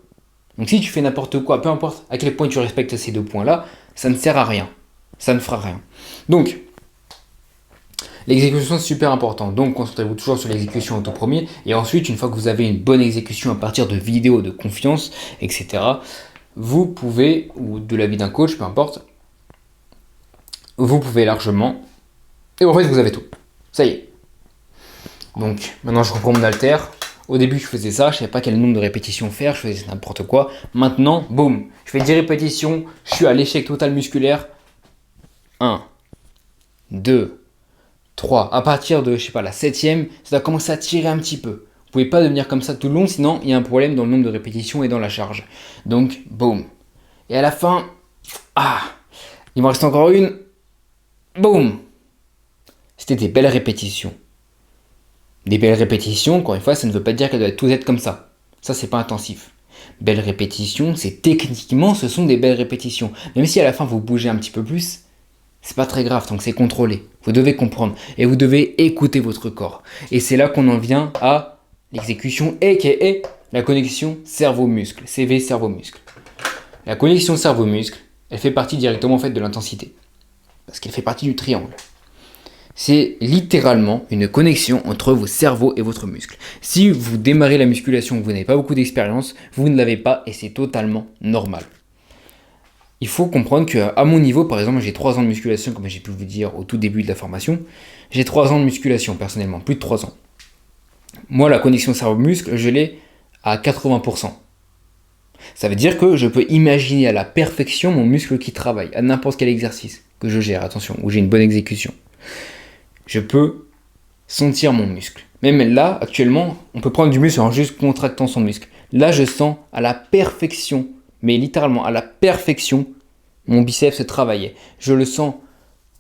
Donc si tu fais n'importe quoi, peu importe à quel point tu respectes ces deux points-là, ça ne sert à rien. Ça ne fera rien. Donc, l'exécution c'est super important. Donc concentrez-vous toujours sur l'exécution en tout premier. Et ensuite, une fois que vous avez une bonne exécution à partir de vidéos de confiance, etc., vous pouvez, ou de l'avis d'un coach, peu importe, vous pouvez largement, et en fait vous avez tout. Ça y est. Donc maintenant je reprends mon halter. Au début je faisais ça, je ne savais pas quel nombre de répétitions faire, je faisais n'importe quoi. Maintenant, boum, je fais 10 répétitions, je suis à l'échec total musculaire. 1, 2, 3. À partir de, je sais pas, la 7e, ça doit commencer à tirer un petit peu. Vous pouvez pas devenir comme ça tout le long, sinon il y a un problème dans le nombre de répétitions et dans la charge. Donc, boum. Et à la fin, il m'en reste encore une. Boum. C'était des belles répétitions. Des belles répétitions, encore une fois, ça ne veut pas dire qu'elles doivent tous être comme ça. Ça, c'est pas intensif. Belles répétitions, c'est techniquement, ce sont des belles répétitions. Même si à la fin, vous bougez un petit peu plus, c'est pas très grave, donc c'est contrôlé. Vous devez comprendre et vous devez écouter votre corps. Et c'est là qu'on en vient à l'exécution aka la connexion cerveau-muscle, CV cerveau-muscle. La connexion cerveau-muscle, elle fait partie directement en fait de l'intensité. Parce qu'elle fait partie du triangle. C'est littéralement une connexion entre vos cerveaux et votre muscle. Si vous démarrez la musculation, vous n'avez pas beaucoup d'expérience, vous ne l'avez pas et c'est totalement normal. Il faut comprendre qu'à mon niveau, par exemple, j'ai 3 ans de musculation, comme j'ai pu vous dire au tout début de la formation. J'ai 3 ans de musculation, personnellement, plus de 3 ans. Moi, la connexion cerveau-muscle, je l'ai à 80%. Ça veut dire que je peux imaginer à la perfection mon muscle qui travaille, à n'importe quel exercice que je gère, attention, où j'ai une bonne exécution. Je peux sentir mon muscle. Même là, actuellement, on peut prendre du muscle en juste contractant son muscle. Là, je sens à la perfection, mais littéralement à la perfection, mon biceps se travaillait. Je le sens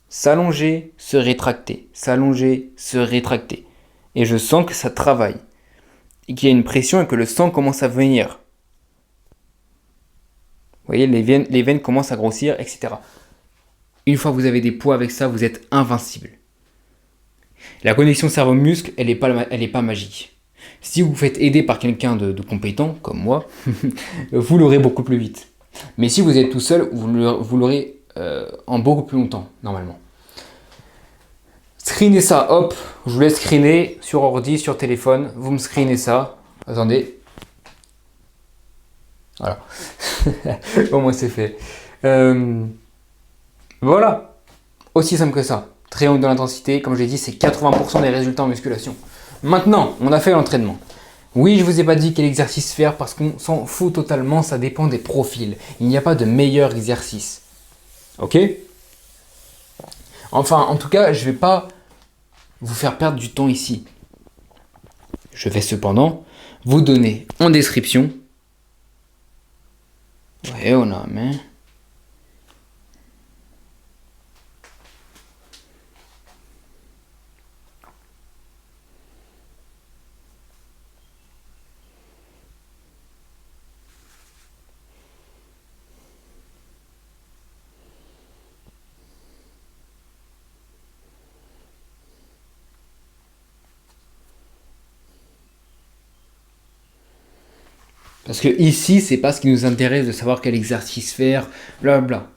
s'allonger, se rétracter, s'allonger, se rétracter. Et je sens que ça travaille. Et qu'il y a une pression et que le sang commence à venir. Vous voyez, les veines commencent à grossir, etc. Une fois que vous avez des poids avec ça, vous êtes invincible. La connexion cerveau-muscle, elle est pas magique. Si vous vous faites aider par quelqu'un de compétent, comme moi, vous l'aurez beaucoup plus vite. Mais si vous êtes tout seul, vous l'aurez en beaucoup plus longtemps, normalement. Screenez ça, hop, je vous laisse screener sur ordi, sur téléphone, vous me screenez ça. Attendez. Voilà. Au moins c'est fait. Voilà. Aussi simple que ça. Triangle de l'intensité, comme je l'ai dit, c'est 80% des résultats en musculation. Maintenant, on a fait l'entraînement. Oui, je vous ai pas dit quel exercice faire parce qu'on s'en fout totalement, ça dépend des profils. Il n'y a pas de meilleur exercice. Ok ? Enfin, en tout cas, je vais pas vous faire perdre du temps ici. Je vais cependant vous donner en description. Ouais, on a, mais. Parce que ici, c'est pas ce qui nous intéresse de savoir quel exercice faire, blablabla.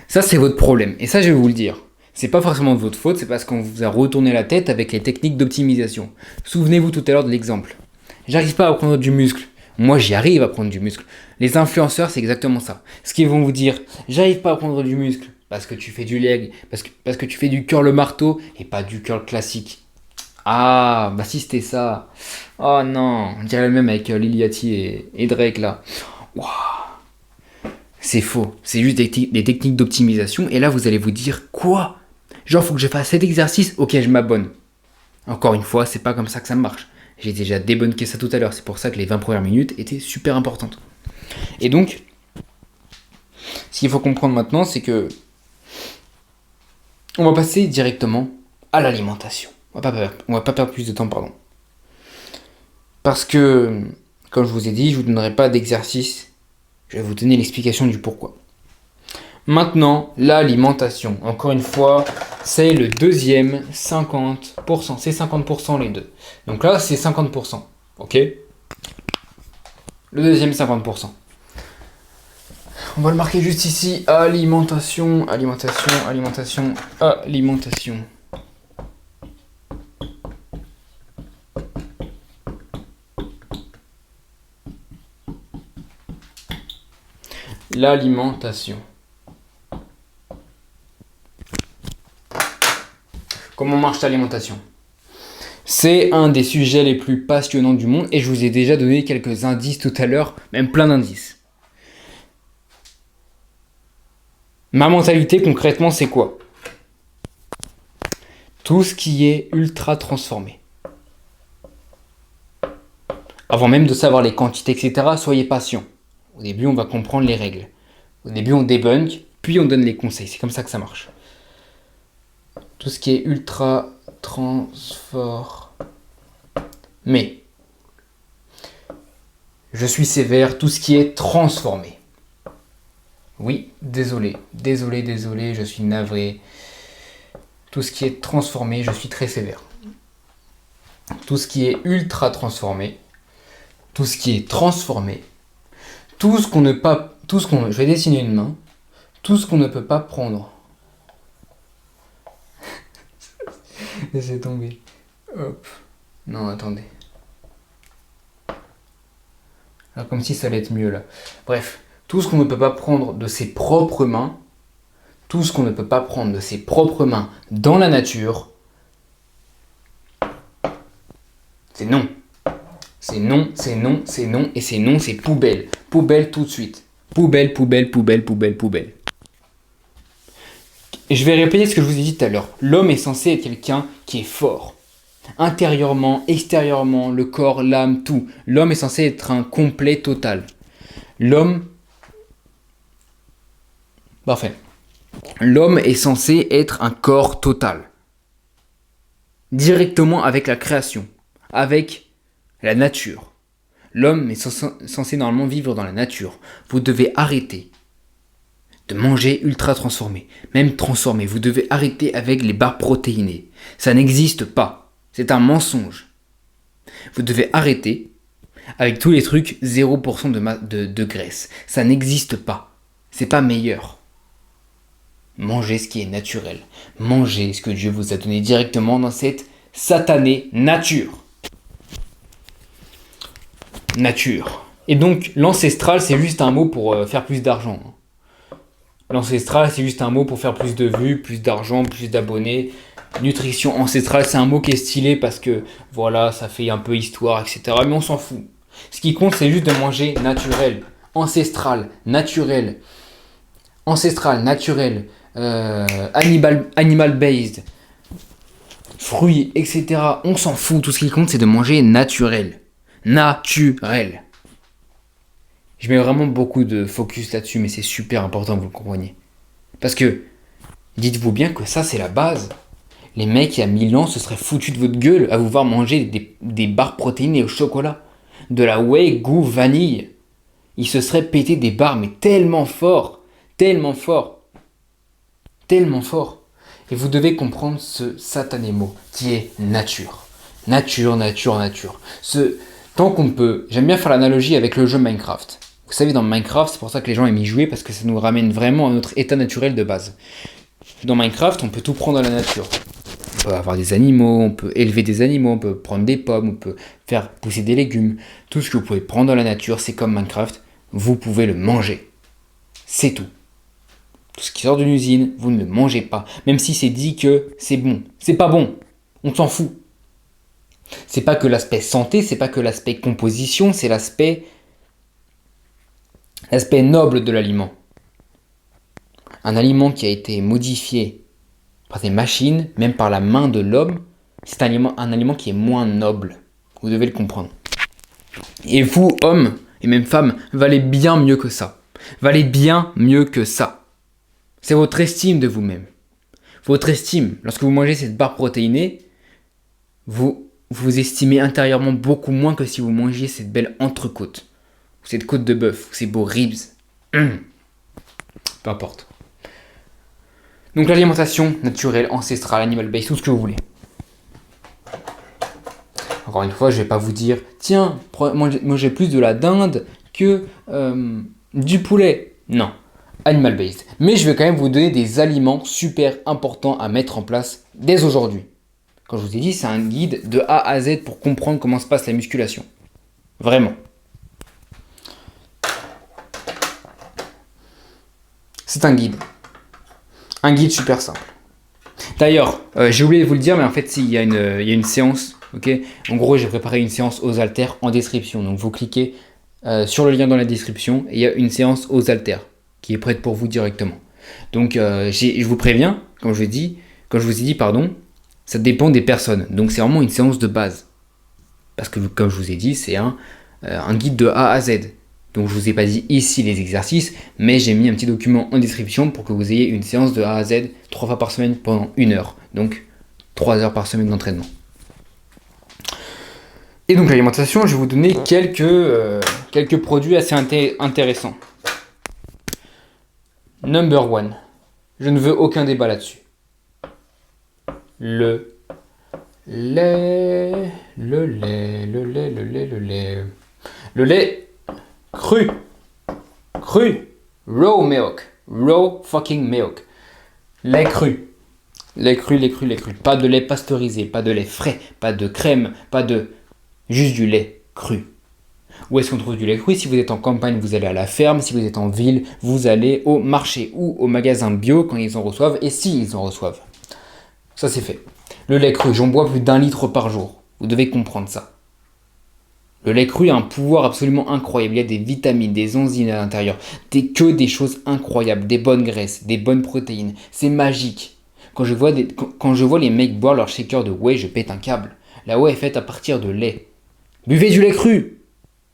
Ça, c'est votre problème. Et ça, je vais vous le dire. C'est pas forcément de votre faute, c'est parce qu'on vous a retourné la tête avec les techniques d'optimisation. Souvenez-vous tout à l'heure de l'exemple. J'arrive pas à prendre du muscle. Moi, j'y arrive à prendre du muscle. Les influenceurs, c'est exactement ça. Ce qu'ils vont vous dire, j'arrive pas à prendre du muscle parce que tu fais du leg, parce que tu fais du curl marteau et pas du curl classique. Ah, bah si c'était ça. Oh non, on dirait le même avec Liliati et Drake là. Waouh. C'est faux, c'est juste des techniques d'optimisation et là vous allez vous dire quoi? Genre faut que je fasse cet exercice, ok je m'abonne. Encore une fois, c'est pas comme ça que ça marche. J'ai déjà débunké ça tout à l'heure, c'est pour ça que les 20 premières minutes étaient super importantes. Et donc, ce qu'il faut comprendre maintenant, c'est que on va passer directement à l'alimentation. On va pas perdre plus de temps, pardon. Parce que, comme je vous ai dit, je vous donnerai pas d'exercice. Je vais vous donner l'explication du pourquoi. Maintenant, l'alimentation. Encore une fois, c'est le deuxième 50%. C'est 50% les deux. Donc là, c'est 50%. Ok? Le deuxième 50%. On va le marquer juste ici. Alimentation, alimentation, alimentation, alimentation. L'alimentation. Comment marche l'alimentation? C'est un des sujets les plus passionnants du monde et je vous ai déjà donné quelques indices tout à l'heure, même plein d'indices. Ma mentalité concrètement c'est quoi? Tout ce qui est ultra transformé. Avant même de savoir les quantités, etc., soyez patient. Au début, on va comprendre les règles. Au début, on débunk, puis on donne les conseils. C'est comme ça que ça marche. Tout ce qui est ultra transformé. Je suis sévère, tout ce qui est transformé. Oui, désolé, je suis navré. Tout ce qui est transformé, je suis très sévère. Tout ce qui est ultra transformé, tout ce qui est transformé, je vais dessiner une main, tout ce qu'on ne peut pas prendre. Laissez tomber. Hop. Non, attendez. Alors, comme si ça allait être mieux là. Bref, tout ce qu'on ne peut pas prendre de ses propres mains, tout ce qu'on ne peut pas prendre de ses propres mains dans la nature, c'est non. C'est non, c'est non, c'est non, et c'est non, c'est poubelle. Poubelle tout de suite. Poubelle, poubelle, poubelle, poubelle, poubelle. Et je vais répéter ce que je vous ai dit tout à l'heure. L'homme est censé être quelqu'un qui est fort. Intérieurement, extérieurement, le corps, l'âme, tout. L'homme est censé être un complet total. L'homme... Parfait. L'homme est censé être un corps total. Directement avec la création. Avec la nature. L'homme est censé normalement vivre dans la nature. Vous devez arrêter de manger ultra transformé. Même transformé. Vous devez arrêter avec les barres protéinées. Ça n'existe pas. C'est un mensonge. Vous devez arrêter avec tous les trucs 0% de graisse. Ça n'existe pas. C'est pas meilleur. Mangez ce qui est naturel. Mangez ce que Dieu vous a donné directement dans cette satanée nature. Nature. Et donc, l'ancestral, c'est juste un mot pour faire plus d'argent. L'ancestral, c'est juste un mot pour faire plus de vues, plus d'argent, plus d'abonnés. Nutrition ancestrale, c'est un mot qui est stylé parce que, voilà, ça fait un peu histoire, etc. Mais on s'en fout. Ce qui compte, c'est juste de manger naturel. Ancestral, naturel. Ancestral, naturel. Animal based. fruits, etc. On s'en fout. Tout ce qui compte, c'est de manger naturel. Naturel. Je mets vraiment beaucoup de focus là-dessus, mais c'est super important que vous le compreniez. Parce que, dites-vous bien que ça, c'est la base. Les mecs, il y a 1000 ans, se seraient foutus de votre gueule à vous voir manger des barres protéinées au chocolat. De la whey goût vanille. Ils se seraient pété des barres, mais tellement fort. Tellement fort. Tellement fort. Et vous devez comprendre ce satané mot qui est nature. Nature, nature, nature. Tant qu'on peut... J'aime bien faire l'analogie avec le jeu Minecraft. Vous savez, dans Minecraft, c'est pour ça que les gens aiment y jouer, parce que ça nous ramène vraiment à notre état naturel de base. Dans Minecraft, on peut tout prendre dans la nature. On peut avoir des animaux, on peut élever des animaux, on peut prendre des pommes, on peut faire pousser des légumes. Tout ce que vous pouvez prendre dans la nature, c'est comme Minecraft, vous pouvez le manger. C'est tout. Tout ce qui sort d'une usine, vous ne le mangez pas. Même si c'est dit que c'est bon. C'est pas bon. On s'en fout. C'est pas que l'aspect santé, c'est pas que l'aspect composition, c'est l'aspect noble de l'aliment. Un aliment qui a été modifié par des machines, même par la main de l'homme, c'est un aliment qui est moins noble. Vous devez le comprendre. Et vous, hommes et même femmes, valez bien mieux que ça. Valez bien mieux que ça. C'est votre estime de vous-même. Votre estime, lorsque vous mangez cette barre protéinée, vous vous estimez intérieurement beaucoup moins que si vous mangiez cette belle entrecôte, ou cette côte de bœuf, ou ces beaux ribs. Peu importe. Donc l'alimentation naturelle, ancestrale, animal-based, tout ce que vous voulez. Encore une fois, je ne vais pas vous dire, tiens, mangez plus de la dinde que du poulet. Non, animal-based. Mais je vais quand même vous donner des aliments super importants à mettre en place dès aujourd'hui. Quand je vous ai dit, c'est un guide de A à Z pour comprendre comment se passe la musculation. Vraiment. C'est un guide. Un guide super simple. D'ailleurs, j'ai oublié de vous le dire, mais en fait, il y a une séance. Ok. En gros, j'ai préparé une séance aux haltères en description. Donc, vous cliquez sur le lien dans la description et il y a une séance aux haltères qui est prête pour vous directement. Donc, je vous préviens, quand je vous ai dit, ça dépend des personnes. Donc, c'est vraiment une séance de base. Parce que, comme je vous ai dit, c'est un guide de A à Z. Donc je ne vous ai pas dit ici les exercices, mais j'ai mis un petit document en description pour que vous ayez une séance de A à Z 3 fois par semaine pendant 1 heure. Donc 3 heures par semaine d'entraînement. Et donc l'alimentation, je vais vous donner quelques produits assez intéressants. Number 1. Je ne veux aucun débat là-dessus. Le lait. Le lait cru, raw milk, raw fucking milk, lait cru, pas de lait pasteurisé, pas de lait frais, pas de crème, juste du lait cru. Où est-ce qu'on trouve du lait cru? Si vous êtes en campagne, vous allez à la ferme, si vous êtes en ville, vous allez au marché ou au magasin bio quand ils en reçoivent, et s'ils en reçoivent. Ça c'est fait. Le lait cru, j'en bois plus d'1 litre par jour, vous devez comprendre ça. Le lait cru a un pouvoir absolument incroyable. Il y a des vitamines, des enzymes à l'intérieur, que des choses incroyables, des bonnes graisses, des bonnes protéines. C'est magique. Quand je vois les mecs boire leur shaker de whey, je pète un câble. La whey est faite à partir de lait. Buvez du lait cru.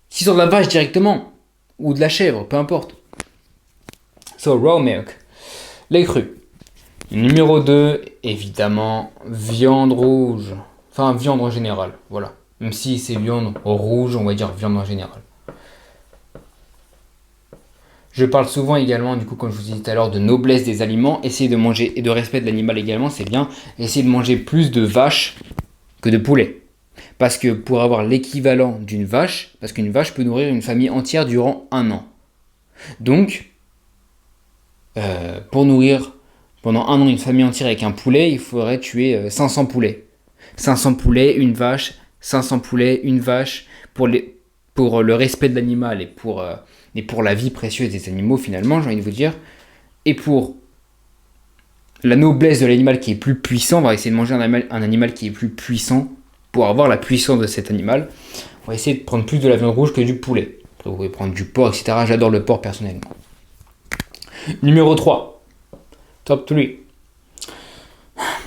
Si sur de la vache directement, ou de la chèvre, peu importe. So, raw milk. Lait cru. Numéro 2, évidemment, viande rouge. Enfin, viande en général, voilà. Même si c'est viande rouge, on va dire viande en général. Je parle souvent également, du coup, comme je vous disais tout à l'heure, de noblesse des aliments. Essayer de manger, et de respect de l'animal également, c'est bien. Essayer de manger plus de vaches que de poulets. Parce que pour avoir l'équivalent d'une vache, parce qu'une vache peut nourrir une famille entière durant 1 an. Donc, pour nourrir pendant 1 an une famille entière avec un poulet, il faudrait tuer 500 poulets. 500 poulets, une vache, 500 poulets, une vache, pour le respect de l'animal et pour la vie précieuse des animaux finalement, j'ai envie de vous dire. Et pour la noblesse de l'animal qui est plus puissant, on va essayer de manger un animal qui est plus puissant pour avoir la puissance de cet animal. On va essayer de prendre plus de la viande rouge que du poulet. Après, vous pouvez prendre du porc, etc. J'adore le porc personnellement. Numéro 3. Top 3.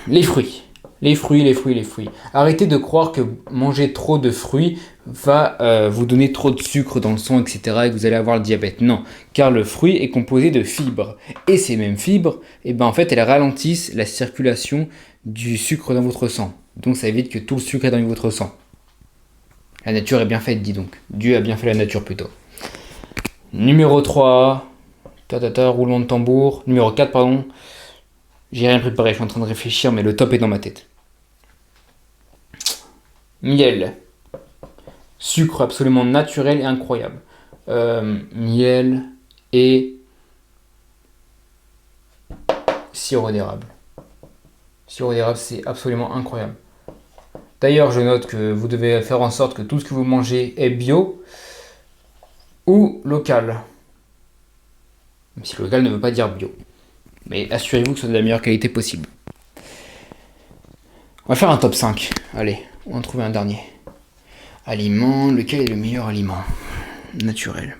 Les fruits. Les fruits, les fruits, les fruits. Arrêtez de croire que manger trop de fruits va vous donner trop de sucre dans le sang, etc. et que vous allez avoir le diabète. Non, car le fruit est composé de fibres. Et ces mêmes fibres, eh ben, en fait, elles ralentissent la circulation du sucre dans votre sang. Donc ça évite que tout le sucre est dans votre sang. La nature est bien faite, dis donc. Dieu a bien fait la nature plutôt. Numéro 3. Roulement de tambour. Numéro 4, pardon. J'ai rien préparé, je suis en train de réfléchir, mais le top est dans ma tête. Miel. Sucre absolument naturel et incroyable. Miel et sirop d'érable. Sirop d'érable, c'est absolument incroyable. D'ailleurs, je note que vous devez faire en sorte que tout ce que vous mangez est bio ou local. Même si local ne veut pas dire bio. Mais assurez-vous que ce soit de la meilleure qualité possible. On va faire un top 5. Allez, on va en trouver un dernier. Aliment, lequel est le meilleur aliment naturel?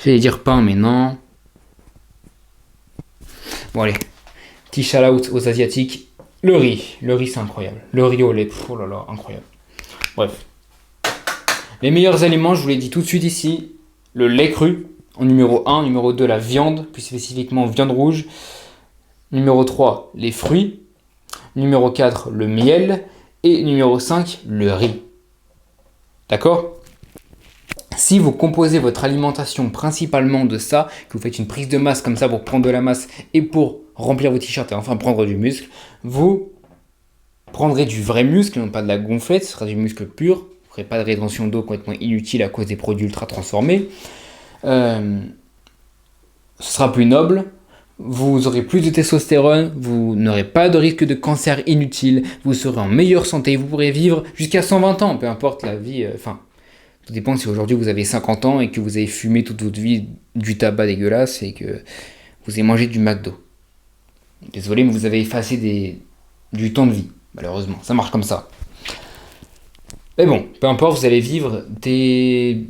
J'allais dire pain, mais non. Bon allez, petit shout-out aux Asiatiques. Le riz c'est incroyable. Le riz au lait, oh là là, incroyable. Bref. Les meilleurs aliments, je vous l'ai dit tout de suite ici. Le lait cru, en numéro 1. Numéro 2, la viande, plus spécifiquement viande rouge. Numéro 3, les fruits. Numéro 4, le miel. Et numéro 5, le riz. D'accord? Si vous composez votre alimentation principalement de ça, que vous faites une prise de masse comme ça pour prendre de la masse et pour remplir vos t-shirts et enfin prendre du muscle, vous prendrez du vrai muscle, non pas de la gonflette, ce sera du muscle pur. Vous ne ferez pas de rétention d'eau complètement inutile à cause des produits ultra transformés. Ce sera plus noble. Vous aurez plus de testostérone, vous n'aurez pas de risque de cancer inutile, vous serez en meilleure santé, vous pourrez vivre jusqu'à 120 ans, peu importe la vie, tout dépend si aujourd'hui vous avez 50 ans et que vous avez fumé toute votre vie du tabac dégueulasse et que vous avez mangé du McDo. Désolé, mais vous avez effacé du temps de vie, malheureusement, ça marche comme ça. Mais bon, peu importe, vous allez vivre des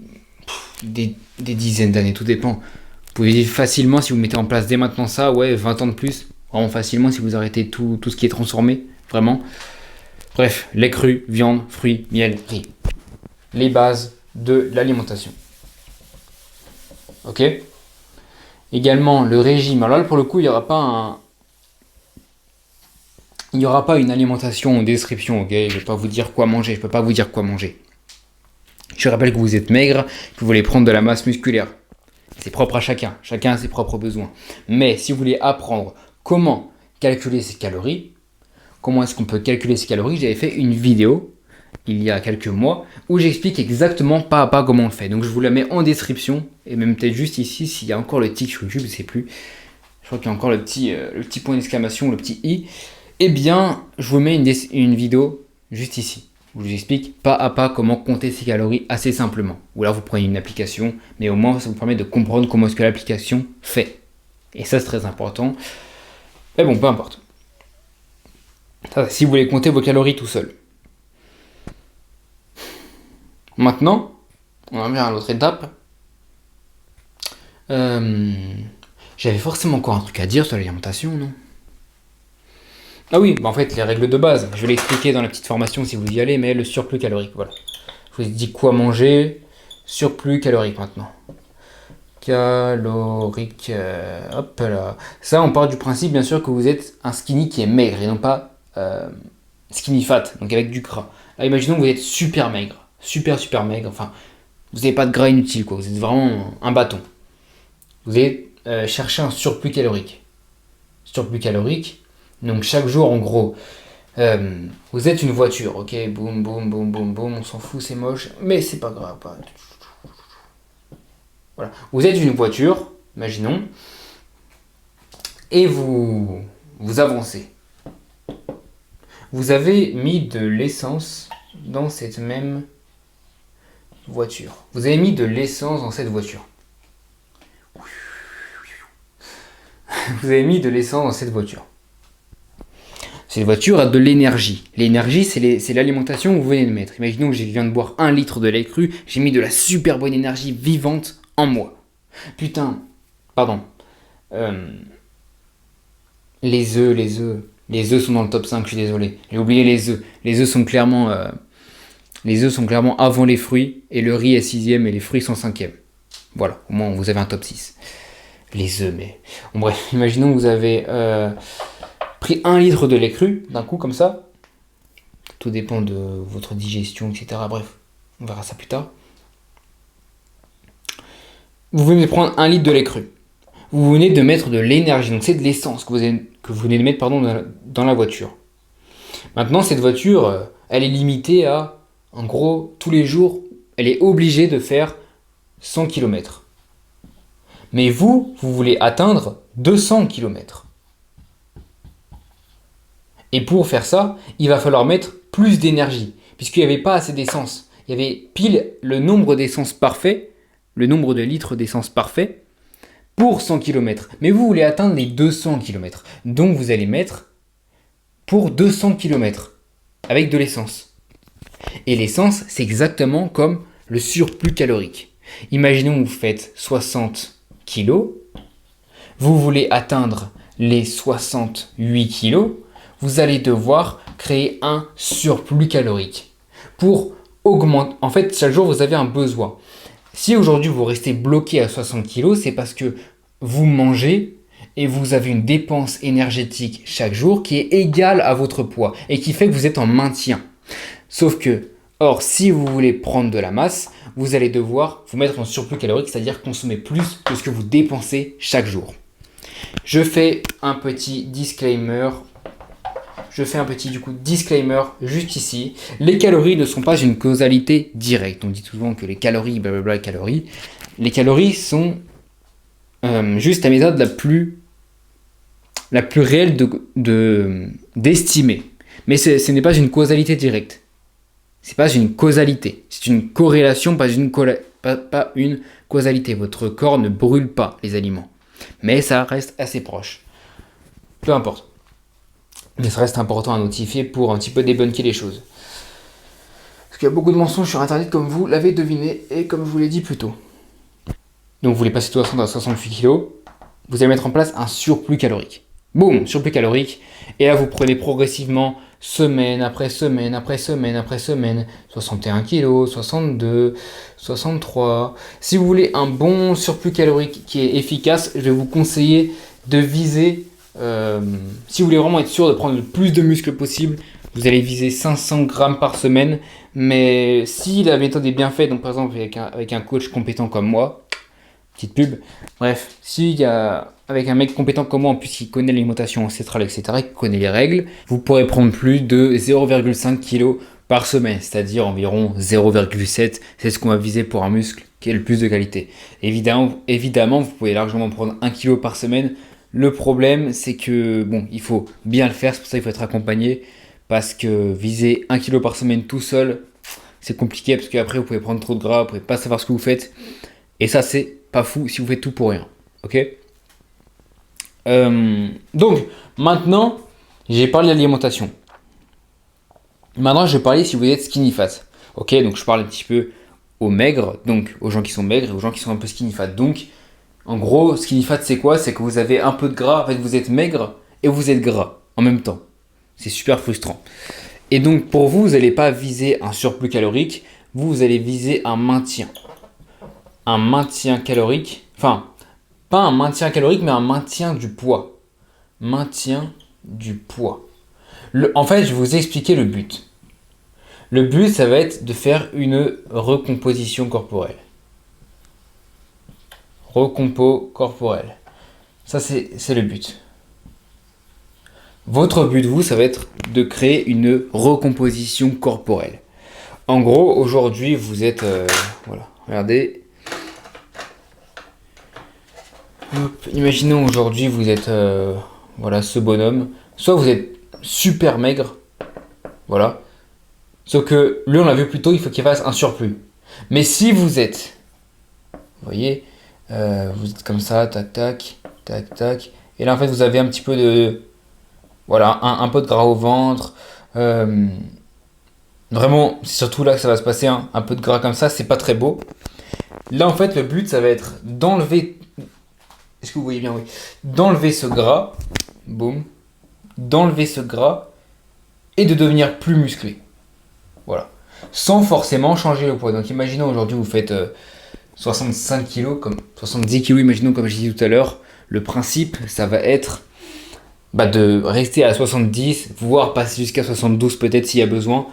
dizaines d'années, tout dépend. Vous pouvez vivre facilement si vous mettez en place dès maintenant ça, 20 ans de plus, vraiment facilement si vous arrêtez tout ce qui est transformé, vraiment. Bref, lait cru, viande, fruits, miel, riz. Les bases de l'alimentation. Ok? Également, le régime. Alors là, pour le coup, il n'y aura pas une alimentation en description, ok? Je ne vais pas vous dire quoi manger, je ne peux pas vous dire quoi manger. Je rappelle que vous êtes maigre, que vous voulez prendre de la masse musculaire. C'est propre à chacun a ses propres besoins. Mais si vous voulez apprendre comment calculer ses calories, comment est-ce qu'on peut calculer ses calories, j'avais fait une vidéo il y a quelques mois où j'explique exactement pas à pas comment on le fait. Donc je vous la mets en description et même peut-être juste ici s'il y a encore le tic sur YouTube, je sais plus. Je crois qu'il y a encore le petit point d'exclamation, le petit i. Eh bien, je vous mets une vidéo juste ici où je vous explique pas à pas comment compter ses calories assez simplement. Ou alors vous prenez une application, mais au moins ça vous permet de comprendre comment est-ce que l'application fait. Et ça c'est très important. Mais bon, peu importe. Ça, si vous voulez compter vos calories tout seul. Maintenant, on va venir à l'autre étape. J'avais forcément encore un truc à dire sur l'alimentation, non? Ah oui, en fait, les règles de base. Je vais l'expliquer dans la petite formation si vous y allez, mais le surplus calorique, voilà. Je vous ai dit quoi manger. Surplus calorique maintenant. Calorique, hop là. Ça, on part du principe, bien sûr, que vous êtes un skinny qui est maigre et non pas skinny fat, donc avec du gras. Là, imaginons que vous êtes super maigre. Super maigre, enfin, vous n'avez pas de gras inutile, quoi. Vous êtes vraiment un bâton. Vous allez chercher un surplus calorique. Surplus calorique, donc chaque jour, en gros, vous êtes une voiture, ok, boum, on s'en fout, c'est moche, mais c'est pas grave. Voilà. Vous êtes une voiture, imaginons, et vous avancez. Vous avez mis de l'essence dans cette même voiture. Vous avez mis de l'essence dans cette voiture. Vous avez mis de l'essence dans cette voiture. Cette voiture a de l'énergie. L'énergie, c'est l'alimentation que vous venez de mettre. Imaginons que je viens de boire 1 litre de lait cru, j'ai mis de la super bonne énergie vivante en moi. Les œufs. Les œufs sont dans le top 5, je suis désolé. J'ai oublié les œufs. Les œufs sont clairement avant les fruits, et le riz est sixième et les fruits sont cinquième. Voilà, au moins vous avez un top 6. Les œufs, mais... Bon, bref, imaginons que vous avez pris 1 litre de lait cru, d'un coup, comme ça. Tout dépend de votre digestion, etc. Bref, on verra ça plus tard. Vous venez de prendre 1 litre de lait cru. Vous venez de mettre de l'énergie, donc c'est de l'essence que vous venez de mettre dans la voiture. Maintenant, cette voiture, elle est limitée à, en gros, tous les jours, elle est obligée de faire 100 km. Mais vous voulez atteindre 200 km. Et pour faire ça, il va falloir mettre plus d'énergie, puisqu'il n'y avait pas assez d'essence. Il y avait pile le nombre d'essence parfait, le nombre de litres d'essence parfait, pour 100 km. Mais vous voulez atteindre les 200 km. Donc vous allez mettre pour 200 km, avec de l'essence. Et l'essence, c'est exactement comme le surplus calorique. Imaginons que vous faites 60 kg, vous voulez atteindre les 68 kg, vous allez devoir créer un surplus calorique pour augmenter. En fait, chaque jour, vous avez un besoin. Si aujourd'hui, vous restez bloqué à 60 kg, c'est parce que vous mangez et vous avez une dépense énergétique chaque jour qui est égale à votre poids et qui fait que vous êtes en maintien. Sauf que, si vous voulez prendre de la masse, vous allez devoir vous mettre en surplus calorique, c'est-à-dire consommer plus que ce que vous dépensez chaque jour. Je fais un petit disclaimer. Disclaimer juste ici. Les calories ne sont pas une causalité directe. On dit souvent que les calories, blablabla, calories. Les calories sont juste la méthode la plus réelle d'estimer. Mais ce n'est pas une causalité directe. C'est pas une causalité. C'est une corrélation, pas une causalité. Votre corps ne brûle pas les aliments. Mais ça reste assez proche. Peu importe. Mais ça reste important à notifier pour un petit peu débunker les choses. Parce qu'il y a beaucoup de mensonges sur internet comme vous l'avez deviné et comme je vous l'ai dit plus tôt. Donc vous voulez passer de 60 à 68 kg, vous allez mettre en place un surplus calorique. Boum, surplus calorique. Et là vous prenez progressivement semaine après semaine après semaine après semaine, 61 kg, 62, 63. Si vous voulez un bon surplus calorique qui est efficace, je vais vous conseiller de viser, si vous voulez vraiment être sûr de prendre le plus de muscles possible, vous allez viser 500 grammes par semaine. Mais si la méthode est bien faite, donc par exemple avec un coach compétent comme moi, petite pub, bref, avec un mec compétent comme moi, en plus qui connaît l'alimentation ancestrale, etc., qui connaît les règles, vous pourrez prendre plus de 0,5 kg par semaine, c'est-à-dire environ 0,7, c'est ce qu'on va viser pour un muscle qui est le plus de qualité. Évidemment, vous pouvez largement prendre 1 kg par semaine. Le problème, c'est que, il faut bien le faire, c'est pour ça qu'il faut être accompagné, parce que viser 1 kg par semaine tout seul, c'est compliqué, parce qu'après, vous pouvez prendre trop de gras, vous pouvez pas savoir ce que vous faites, et ça, c'est pas fou si vous faites tout pour rien, ok ? Donc, maintenant, j'ai parlé de l'alimentation. Maintenant, je vais parler si vous êtes skinny fat. Ok, donc je parle un petit peu aux maigres, donc aux gens qui sont maigres et aux gens qui sont un peu skinny fat. Donc, en gros, skinny fat, c'est quoi ? C'est que vous avez un peu de gras, en fait, vous êtes maigre et vous êtes gras en même temps. C'est super frustrant. Et donc, pour vous, vous n'allez pas viser un surplus calorique, vous allez viser un maintien. Un maintien calorique, enfin, pas un maintien calorique, mais un maintien du poids. Maintien du poids. En fait, je vais vous expliquer le but. Le but, ça va être de faire une recomposition corporelle. Recompo corporelle. Ça, c'est le but. Votre but, vous, ça va être de créer une recomposition corporelle. En gros, aujourd'hui, vous êtes... voilà, regardez. Hop, imaginons aujourd'hui, vous êtes... voilà, ce bonhomme. Soit vous êtes super maigre. Voilà. Sauf que lui, on l'a vu plus tôt, il faut qu'il fasse un surplus. Mais si vous êtes... Vous voyez, vous êtes comme ça, tac, tac, tac, tac. Et là, en fait, vous avez un petit peu de... Voilà, un peu de gras au ventre. Vraiment, c'est surtout là que ça va se passer. Hein. Un peu de gras comme ça, c'est pas très beau. Là, en fait, le but, ça va être d'enlever... Est-ce que vous voyez bien? Oui. D'enlever ce gras. Boum. d'enlever ce gras et de devenir plus musclé. Voilà. Sans forcément changer le poids. Donc imaginons aujourd'hui vous faites 65 kg, comme 70 kg, imaginons comme j'ai dit tout à l'heure. Le principe, ça va être de rester à 70, voire passer jusqu'à 72 peut-être s'il y a besoin.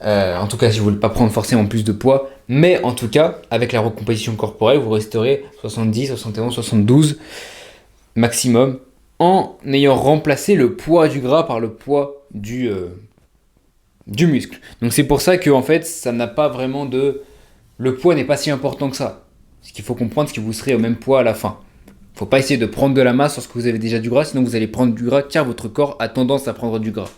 En tout cas, si vous ne voulez pas prendre forcément plus de poids. Mais en tout cas, avec la recomposition corporelle, vous resterez 70, 71, 72 maximum en ayant remplacé le poids du gras par le poids du muscle. Donc c'est pour ça que en fait, ça n'a pas vraiment de... Le poids n'est pas si important que ça. Ce qu'il faut comprendre, c'est que vous serez au même poids à la fin. Faut pas essayer de prendre de la masse lorsque vous avez déjà du gras, sinon vous allez prendre du gras car votre corps a tendance à prendre du gras.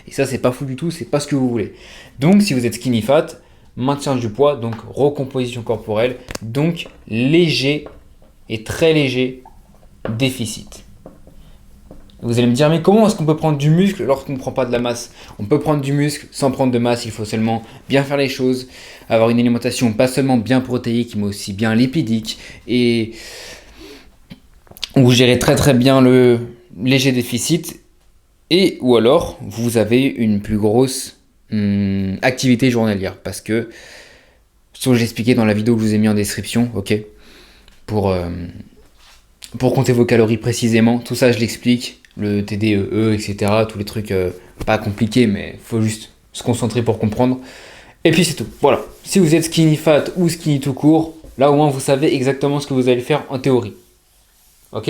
Et ça, c'est pas fou du tout, c'est pas ce que vous voulez. Donc, si vous êtes skinny fat, maintien du poids, donc recomposition corporelle, donc léger et très léger déficit. Vous allez me dire, mais comment est-ce qu'on peut prendre du muscle lorsqu'on ne prend pas de la masse? On peut prendre du muscle sans prendre de masse, il faut seulement bien faire les choses, avoir une alimentation pas seulement bien protéique, mais aussi bien lipidique, et vous gérez très très bien le léger déficit, et ou alors vous avez une plus grosse activité journalière, parce que, ce que j'ai expliqué dans la vidéo que je vous ai mis en description, ok, pour compter vos calories précisément, tout ça je l'explique, le TDEE, etc., tous les trucs pas compliqués, mais il faut juste se concentrer pour comprendre. Et puis c'est tout, voilà. Si vous êtes skinny fat ou skinny tout court, là au moins vous savez exactement ce que vous allez faire en théorie. Ok.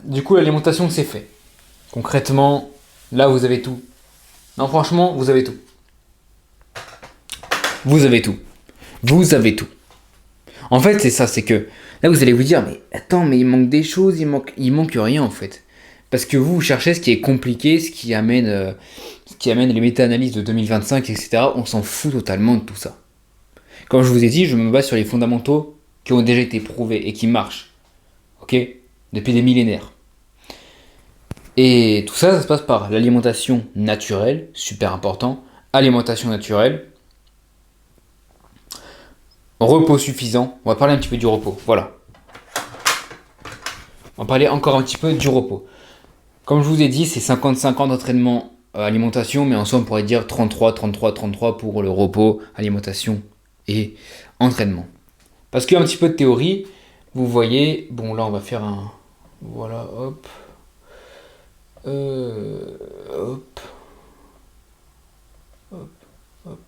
Du coup, l'alimentation, c'est fait. Concrètement, là, vous avez tout. Non, franchement, vous avez tout. Vous avez tout. Vous avez tout. En fait, c'est ça, c'est que là, vous allez vous dire, mais attends, mais il manque des choses, il manque rien, en fait. Parce que vous cherchez ce qui est compliqué, ce qui amène les méta-analyses de 2025, etc. On s'en fout totalement de tout ça. Comme je vous ai dit, je me base sur les fondamentaux qui ont déjà été prouvés et qui marchent. Ok ? Depuis des millénaires. Et tout ça, ça se passe par l'alimentation naturelle, super important, alimentation naturelle, repos suffisant. On va parler un petit peu du repos, voilà. On va parler encore un petit peu du repos. Comme je vous ai dit, c'est 50-50 d'entraînement alimentation, mais en soi on pourrait dire 33-33-33 pour le repos, alimentation et entraînement. Parce qu'il y a un petit peu de théorie, vous voyez, bon là on va faire un... Voilà, hop. Hop. Hop. Hop.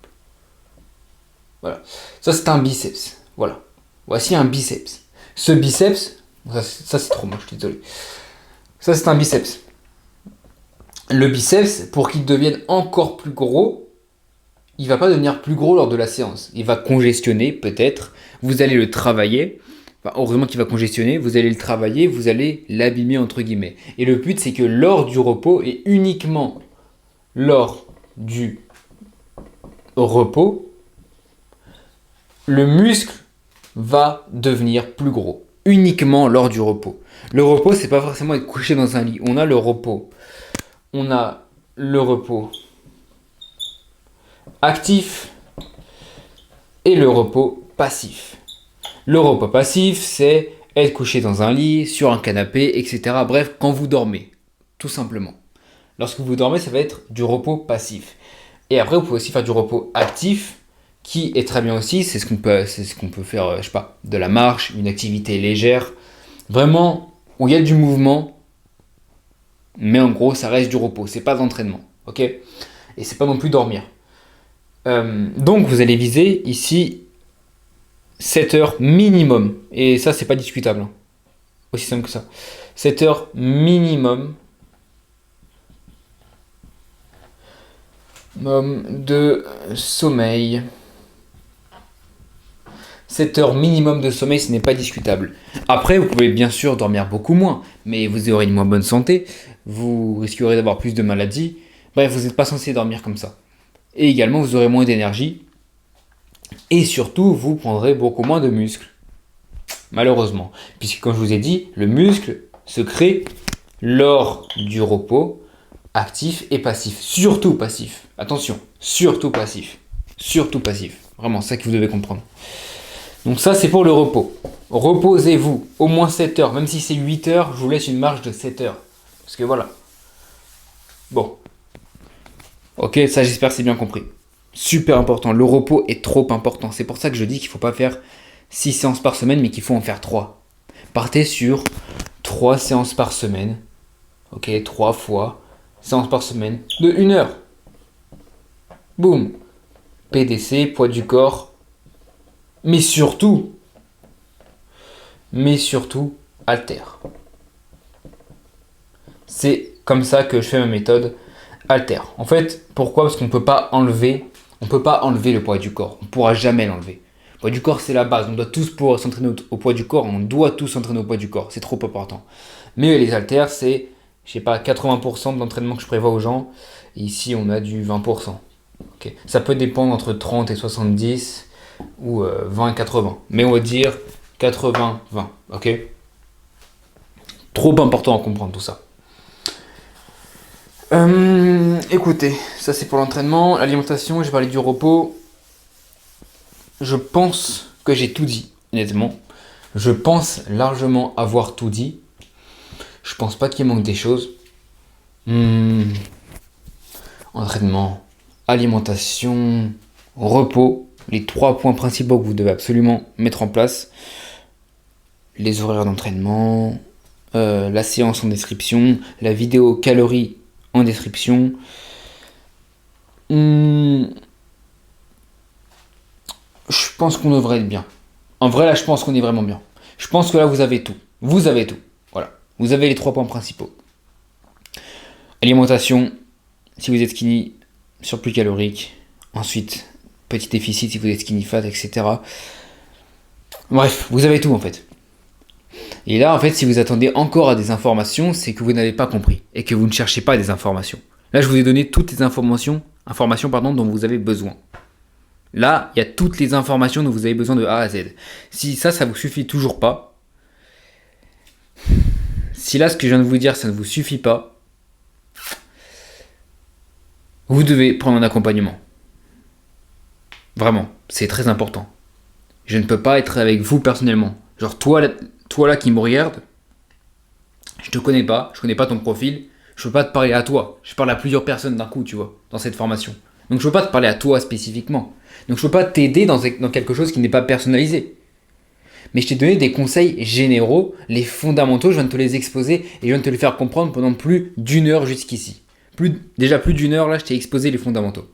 Voilà. Ça c'est un biceps. Voilà. Voici un biceps. Ce biceps, ça c'est trop moche, je suis désolé. Ça c'est un biceps. Le biceps, pour qu'il devienne encore plus gros, il va pas devenir plus gros lors de la séance. Il va congestionner peut-être. Vous allez le travailler. Enfin, heureusement qu'il va congestionner, vous allez le travailler, vous allez l'abîmer entre guillemets. Et le but c'est que lors du repos, et uniquement lors du repos, le muscle va devenir plus gros. Uniquement lors du repos. Le repos, c'est pas forcément être couché dans un lit. On a le repos. On a le repos actif et le repos passif. Le repos passif, c'est être couché dans un lit, sur un canapé, etc. Bref, quand vous dormez, tout simplement. Lorsque vous dormez, ça va être du repos passif. Et après, vous pouvez aussi faire du repos actif, qui est très bien aussi. C'est ce qu'on peut faire, je sais pas, de la marche, une activité légère. Vraiment, où il y a du mouvement, mais en gros, ça reste du repos. C'est pas d'entraînement, ok ? Et c'est pas non plus dormir. Donc, vous allez viser ici 7 heures minimum. Et ça, c'est pas discutable. Hein. Aussi simple que ça. 7 heures minimum de sommeil. 7 heures minimum de sommeil, ce n'est pas discutable. Après, vous pouvez bien sûr dormir beaucoup moins, mais vous aurez une moins bonne santé, vous risquerez d'avoir plus de maladies. Bref, vous n'êtes pas censé dormir comme ça. Et également, vous aurez moins d'énergie. Et surtout, vous prendrez beaucoup moins de muscles. Malheureusement. Puisque, comme je vous ai dit, le muscle se crée lors du repos actif et passif. Surtout passif. Attention, surtout passif. Surtout passif. Vraiment, c'est ça que vous devez comprendre. Donc ça, c'est pour le repos. Reposez-vous au moins 7 heures. Même si c'est 8 heures, je vous laisse une marge de 7 heures. Parce que voilà. Bon. Ok, ça j'espère que c'est bien compris. Super important. Le repos est trop important. C'est pour ça que je dis qu'il ne faut pas faire 6 séances par semaine, mais qu'il faut en faire 3. Partez sur 3 séances par semaine. Ok, 3 fois séances par semaine de 1 heure. Boum. PDC, poids du corps. Mais surtout, haltère. C'est comme ça que je fais ma méthode haltère. En fait, pourquoi? Parce qu'on ne peut pas enlever le poids du corps. On ne pourra jamais l'enlever. Le poids du corps, c'est la base. On doit tous pouvoir s'entraîner au poids du corps. On doit tous s'entraîner au poids du corps. C'est trop important. Mais les haltères, c'est, je sais pas, 80% de l'entraînement que je prévois aux gens. Et ici, on a du 20%. Okay. Ça peut dépendre entre 30 et 70 ou 20 et 80. Mais on va dire 80-20. Ok. Trop important à comprendre tout ça. Écoutez, ça c'est pour l'entraînement, l'alimentation, j'ai parlé du repos. Je pense que j'ai tout dit, honnêtement. Je pense largement avoir tout dit. Je pense pas qu'il manque des choses. Entraînement, alimentation, repos, les 3 points principaux que vous devez absolument mettre en place. Les horaires d'entraînement, la séance en description, la vidéo calories en description. Je pense qu'on devrait être bien. En vrai, là, je pense qu'on est vraiment bien. Je pense que là, vous avez tout. Vous avez tout. Voilà. Vous avez les 3 points principaux. Alimentation, si vous êtes skinny, surplus calorique. Ensuite, petit déficit si vous êtes skinny fat, etc. Bref, vous avez tout en fait. Et là, en fait, si vous attendez encore à des informations, c'est que vous n'avez pas compris et que vous ne cherchez pas des informations. Là, je vous ai donné toutes les informations dont vous avez besoin. Là, il y a toutes les informations dont vous avez besoin de A à Z. Si ça vous suffit toujours pas, si là, ce que je viens de vous dire, ça ne vous suffit pas, vous devez prendre un accompagnement. Vraiment, c'est très important. Je ne peux pas être avec vous personnellement. Genre, toi là qui me regarde, je te connais pas, je connais pas ton profil, je peux pas te parler à toi. Je parle à plusieurs personnes d'un coup, tu vois, dans cette formation. Donc je peux pas te parler à toi spécifiquement. Donc je peux pas t'aider dans quelque chose qui n'est pas personnalisé. Mais je t'ai donné des conseils généraux, les fondamentaux, je viens de te les exposer et je viens de te les faire comprendre pendant plus d'1 heure jusqu'ici. Déjà plus d'1 heure, là, je t'ai exposé les fondamentaux.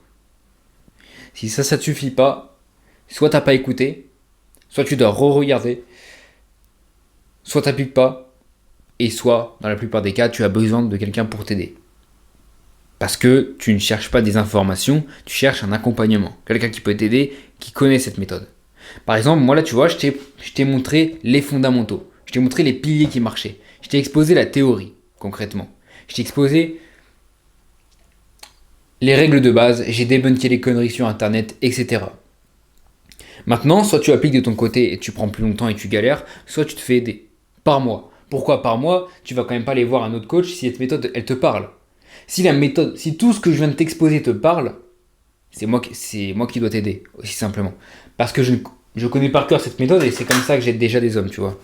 Si ça te suffit pas, soit t'as pas écouté, soit tu dois re-regarder, soit t'appliques pas, et soit, dans la plupart des cas, tu as besoin de quelqu'un pour t'aider. Parce que tu ne cherches pas des informations, tu cherches un accompagnement. Quelqu'un qui peut t'aider, qui connaît cette méthode. Par exemple, moi là, tu vois, je t'ai montré les fondamentaux. Je t'ai montré les piliers qui marchaient. Je t'ai exposé la théorie, concrètement. Je t'ai exposé les règles de base, j'ai débunké les conneries sur Internet, etc. Maintenant, soit tu appliques de ton côté et tu prends plus longtemps et tu galères, soit tu te fais aider. Par mois. Pourquoi par mois? Tu vas quand même pas aller voir un autre coach si cette méthode, elle te parle. Si tout ce que je viens de t'exposer te parle, c'est moi qui dois t'aider, aussi simplement. Parce que je connais par cœur cette méthode et c'est comme ça que j'aide déjà des hommes, tu vois.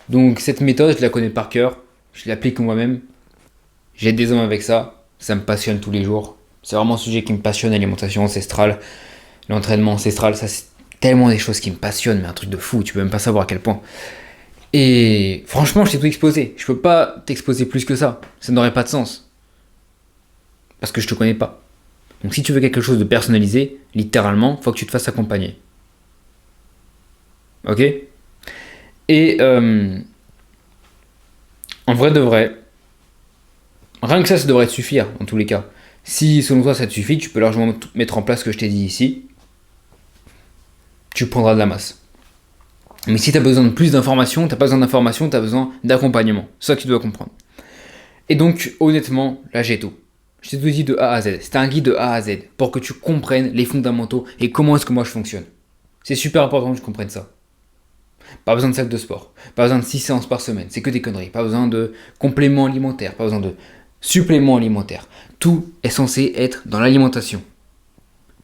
Donc cette méthode, je la connais par cœur, je l'applique moi-même, j'aide des hommes avec ça, ça me passionne tous les jours. C'est vraiment un sujet qui me passionne, l'alimentation ancestrale, l'entraînement ancestral, ça c'est tellement des choses qui me passionnent, mais un truc de fou, tu peux même pas savoir à quel point. Et franchement, je t'ai tout exposé, je peux pas t'exposer plus que ça n'aurait pas de sens. Parce que je te connais pas. Donc si tu veux quelque chose de personnalisé, littéralement, faut que tu te fasses accompagner. Ok? Et en vrai de vrai, rien que ça devrait te suffire, en tous les cas. Si selon toi ça te suffit, tu peux largement mettre en place ce que je t'ai dit ici. Tu prendras de la masse. Mais si tu as besoin de plus d'informations, tu as besoin d'accompagnement. C'est ça que tu dois comprendre. Et donc, honnêtement, là j'ai tout. Je t'ai tout dit de A à Z. C'est un guide de A à Z pour que tu comprennes les fondamentaux et comment est-ce que moi je fonctionne. C'est super important que tu comprennes ça. Pas besoin de salle de sport, pas besoin de 6 séances par semaine, c'est que des conneries. Pas besoin de compléments alimentaires, pas besoin de suppléments alimentaires. Tout est censé être dans l'alimentation.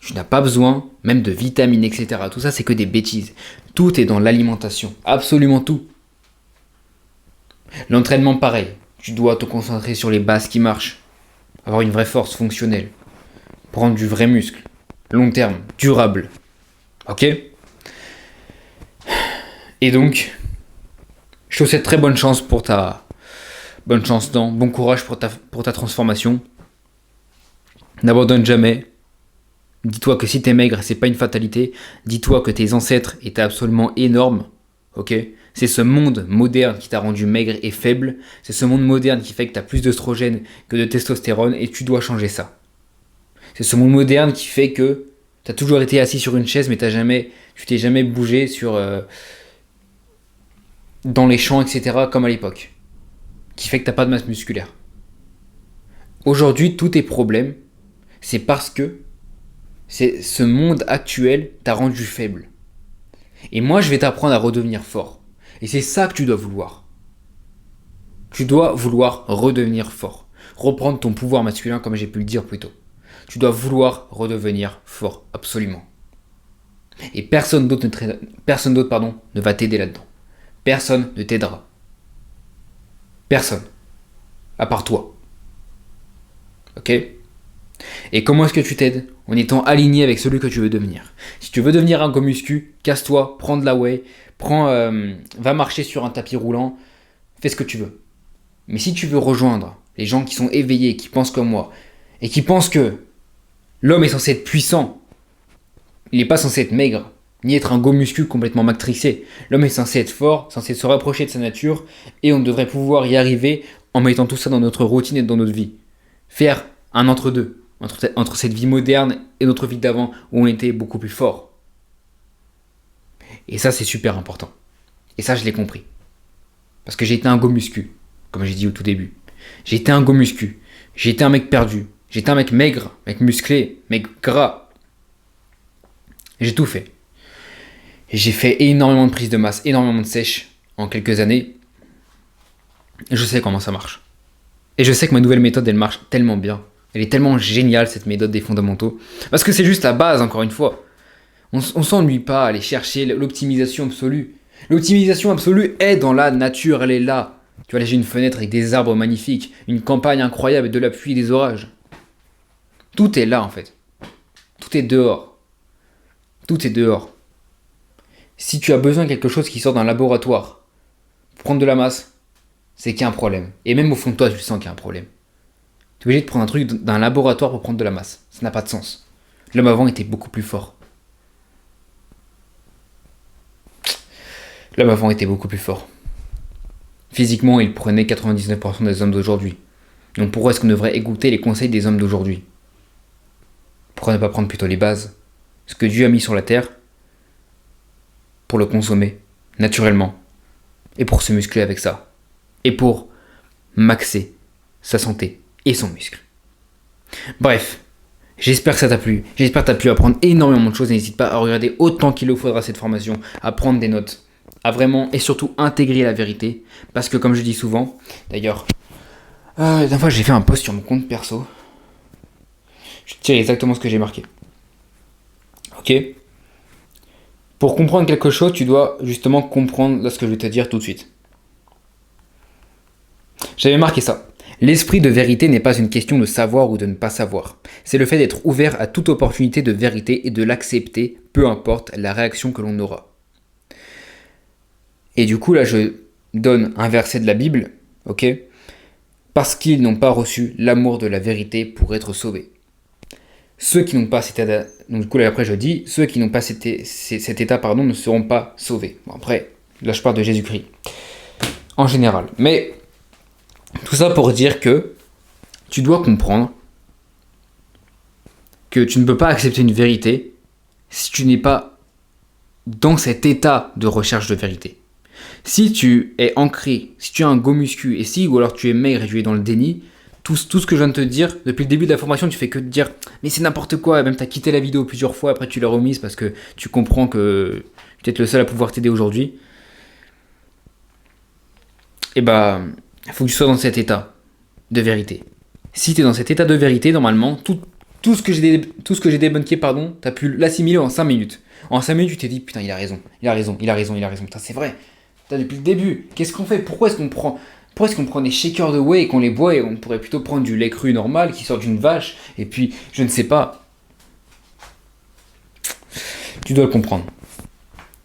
Tu n'as pas besoin même de vitamines, etc. Tout ça, c'est que des bêtises. Tout est dans l'alimentation. Absolument tout. L'entraînement, pareil. Tu dois te concentrer sur les bases qui marchent. Avoir une vraie force fonctionnelle. Prendre du vrai muscle. Long terme, durable. Ok? Et donc, je te souhaite très bonne chance pour ta... Bonne chance dans, bon courage pour ta transformation. N'abandonne jamais. Dis-toi que si t'es maigre, c'est pas une fatalité. Dis-toi que tes ancêtres étaient absolument énormes. Ok? C'est ce monde moderne qui t'a rendu maigre et faible. C'est ce monde moderne qui fait que t'as plus d'œstrogène que de testostérone et tu dois changer ça. C'est ce monde moderne qui fait que t'as toujours été assis sur une chaise mais tu t'es jamais bougé dans les champs, etc. comme à l'époque. Qui fait que t'as pas de masse musculaire. Aujourd'hui, tous tes problèmes, c'est parce que ce monde actuel t'a rendu faible. Et moi, je vais t'apprendre à redevenir fort. Et c'est ça que tu dois vouloir. Tu dois vouloir redevenir fort. Reprendre ton pouvoir masculin, comme j'ai pu le dire plus tôt. Tu dois vouloir redevenir fort, absolument. Et personne d'autre ne va t'aider là-dedans. Personne ne t'aidera. Personne. À part toi. Ok ? Et comment est-ce que tu t'aides ? En étant aligné avec celui que tu veux devenir. Si tu veux devenir un go muscu, casse-toi, prends de la whey, va marcher sur un tapis roulant, fais ce que tu veux. Mais si tu veux rejoindre les gens qui sont éveillés, qui pensent comme moi, et qui pensent que l'homme est censé être puissant, il n'est pas censé être maigre, ni être un go muscu complètement matrixé. L'homme est censé être fort, censé se rapprocher de sa nature, et on devrait pouvoir y arriver en mettant tout ça dans notre routine et dans notre vie. Faire un entre-deux. Entre cette vie moderne et notre vie d'avant où on était beaucoup plus fort. Et ça, c'est super important. Et ça, je l'ai compris. Parce que j'ai été un go muscu, comme j'ai dit au tout début. J'ai été un go muscu. J'ai été un mec perdu. J'ai été un mec maigre, mec musclé, mec gras. J'ai tout fait. Et j'ai fait énormément de prise de masse, énormément de sèche en quelques années. Et je sais comment ça marche. Et je sais que ma nouvelle méthode, elle marche tellement bien. Elle est tellement géniale, cette méthode des fondamentaux. Parce que c'est juste la base, encore une fois. On s'ennuie pas à aller chercher l'optimisation absolue. L'optimisation absolue est dans la nature, elle est là. Tu vois, là j'ai une fenêtre avec des arbres magnifiques, une campagne incroyable, de la pluie et des orages. Tout est là en fait. Tout est dehors. Tout est dehors. Si tu as besoin de quelque chose qui sort d'un laboratoire, pour prendre de la masse, c'est qu'il y a un problème. Et même au fond de toi, tu sens qu'il y a un problème. Tu es obligé de prendre un truc d'un laboratoire pour prendre de la masse. Ça n'a pas de sens. L'homme avant était beaucoup plus fort. L'homme avant était beaucoup plus fort. Physiquement, il prenait 99% des hommes d'aujourd'hui. Donc pourquoi est-ce qu'on devrait écouter les conseils des hommes d'aujourd'hui ? Pourquoi ne pas prendre plutôt les bases ? Ce que Dieu a mis sur la terre pour le consommer, naturellement. Et pour se muscler avec ça. Et pour maxer sa santé et son muscle. Bref, j'espère que ça t'a plu. J'espère que t'as pu apprendre énormément de choses. N'hésite pas à regarder autant qu'il le faudra cette formation, à prendre des notes, à vraiment et surtout intégrer la vérité. Parce que comme je dis souvent, d'ailleurs, la dernière fois j'ai fait un post sur mon compte perso. Je tire exactement ce que j'ai marqué. Ok ? Pour comprendre quelque chose, tu dois justement comprendre ce que je vais te dire tout de suite. J'avais marqué ça. L'esprit de vérité n'est pas une question de savoir ou de ne pas savoir. C'est le fait d'être ouvert à toute opportunité de vérité et de l'accepter, peu importe la réaction que l'on aura. Et du coup, là, je donne un verset de la Bible, ok ? Parce qu'ils n'ont pas reçu l'amour de la vérité pour être sauvés. Ceux qui n'ont pas cet état, donc du coup là après je dis, ceux qui n'ont pas cet état ne seront pas sauvés. Bon, après, là je parle de Jésus-Christ, en général. Mais tout ça pour dire que tu dois comprendre que tu ne peux pas accepter une vérité si tu n'es pas dans cet état de recherche de vérité. Si tu es ancré, si tu es un go muscu, ou alors tu es maigre et tu es dans le déni, tout ce que je viens de te dire, depuis le début de la formation, tu fais que te dire « mais c'est n'importe quoi », même tu as quitté la vidéo plusieurs fois, après tu l'as remise parce que tu comprends que tu es peut-être le seul à pouvoir t'aider aujourd'hui. Et bah, il faut que tu sois dans cet état de vérité. Si tu es dans cet état de vérité, normalement, tout ce que j'ai débunké, tu as pu l'assimiler en 5 minutes. En 5 minutes, tu t'es dit « putain, il a raison, putain, c'est vrai ». Depuis le début, qu'est-ce qu'on fait ? Pourquoi est-ce qu'on prend Pourquoi est-ce qu'on prend des shakers de whey et qu'on les boit et on pourrait plutôt prendre du lait cru normal qui sort d'une vache et puis, je ne sais pas. Tu dois le comprendre.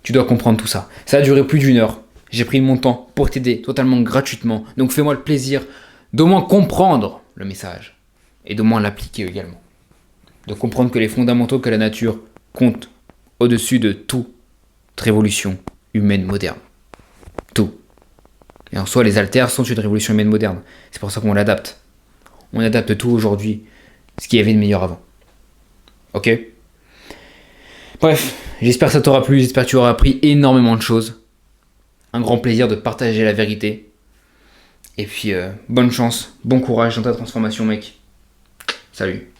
Tu dois comprendre tout ça. Ça a duré plus d'1 heure. J'ai pris mon temps pour t'aider totalement gratuitement. Donc fais-moi le plaisir d'au moins comprendre le message et d'au moins l'appliquer également. De comprendre que les fondamentaux que la nature compte au-dessus de toute révolution humaine moderne. Tout. Et en soi, les haltères sont une révolution humaine moderne. C'est pour ça qu'on l'adapte. On adapte tout aujourd'hui, ce qu'il y avait de meilleur avant. Ok ? Bref, j'espère que ça t'aura plu, j'espère que tu auras appris énormément de choses. Un grand plaisir de partager la vérité. Et puis, bonne chance, bon courage dans ta transformation, mec. Salut.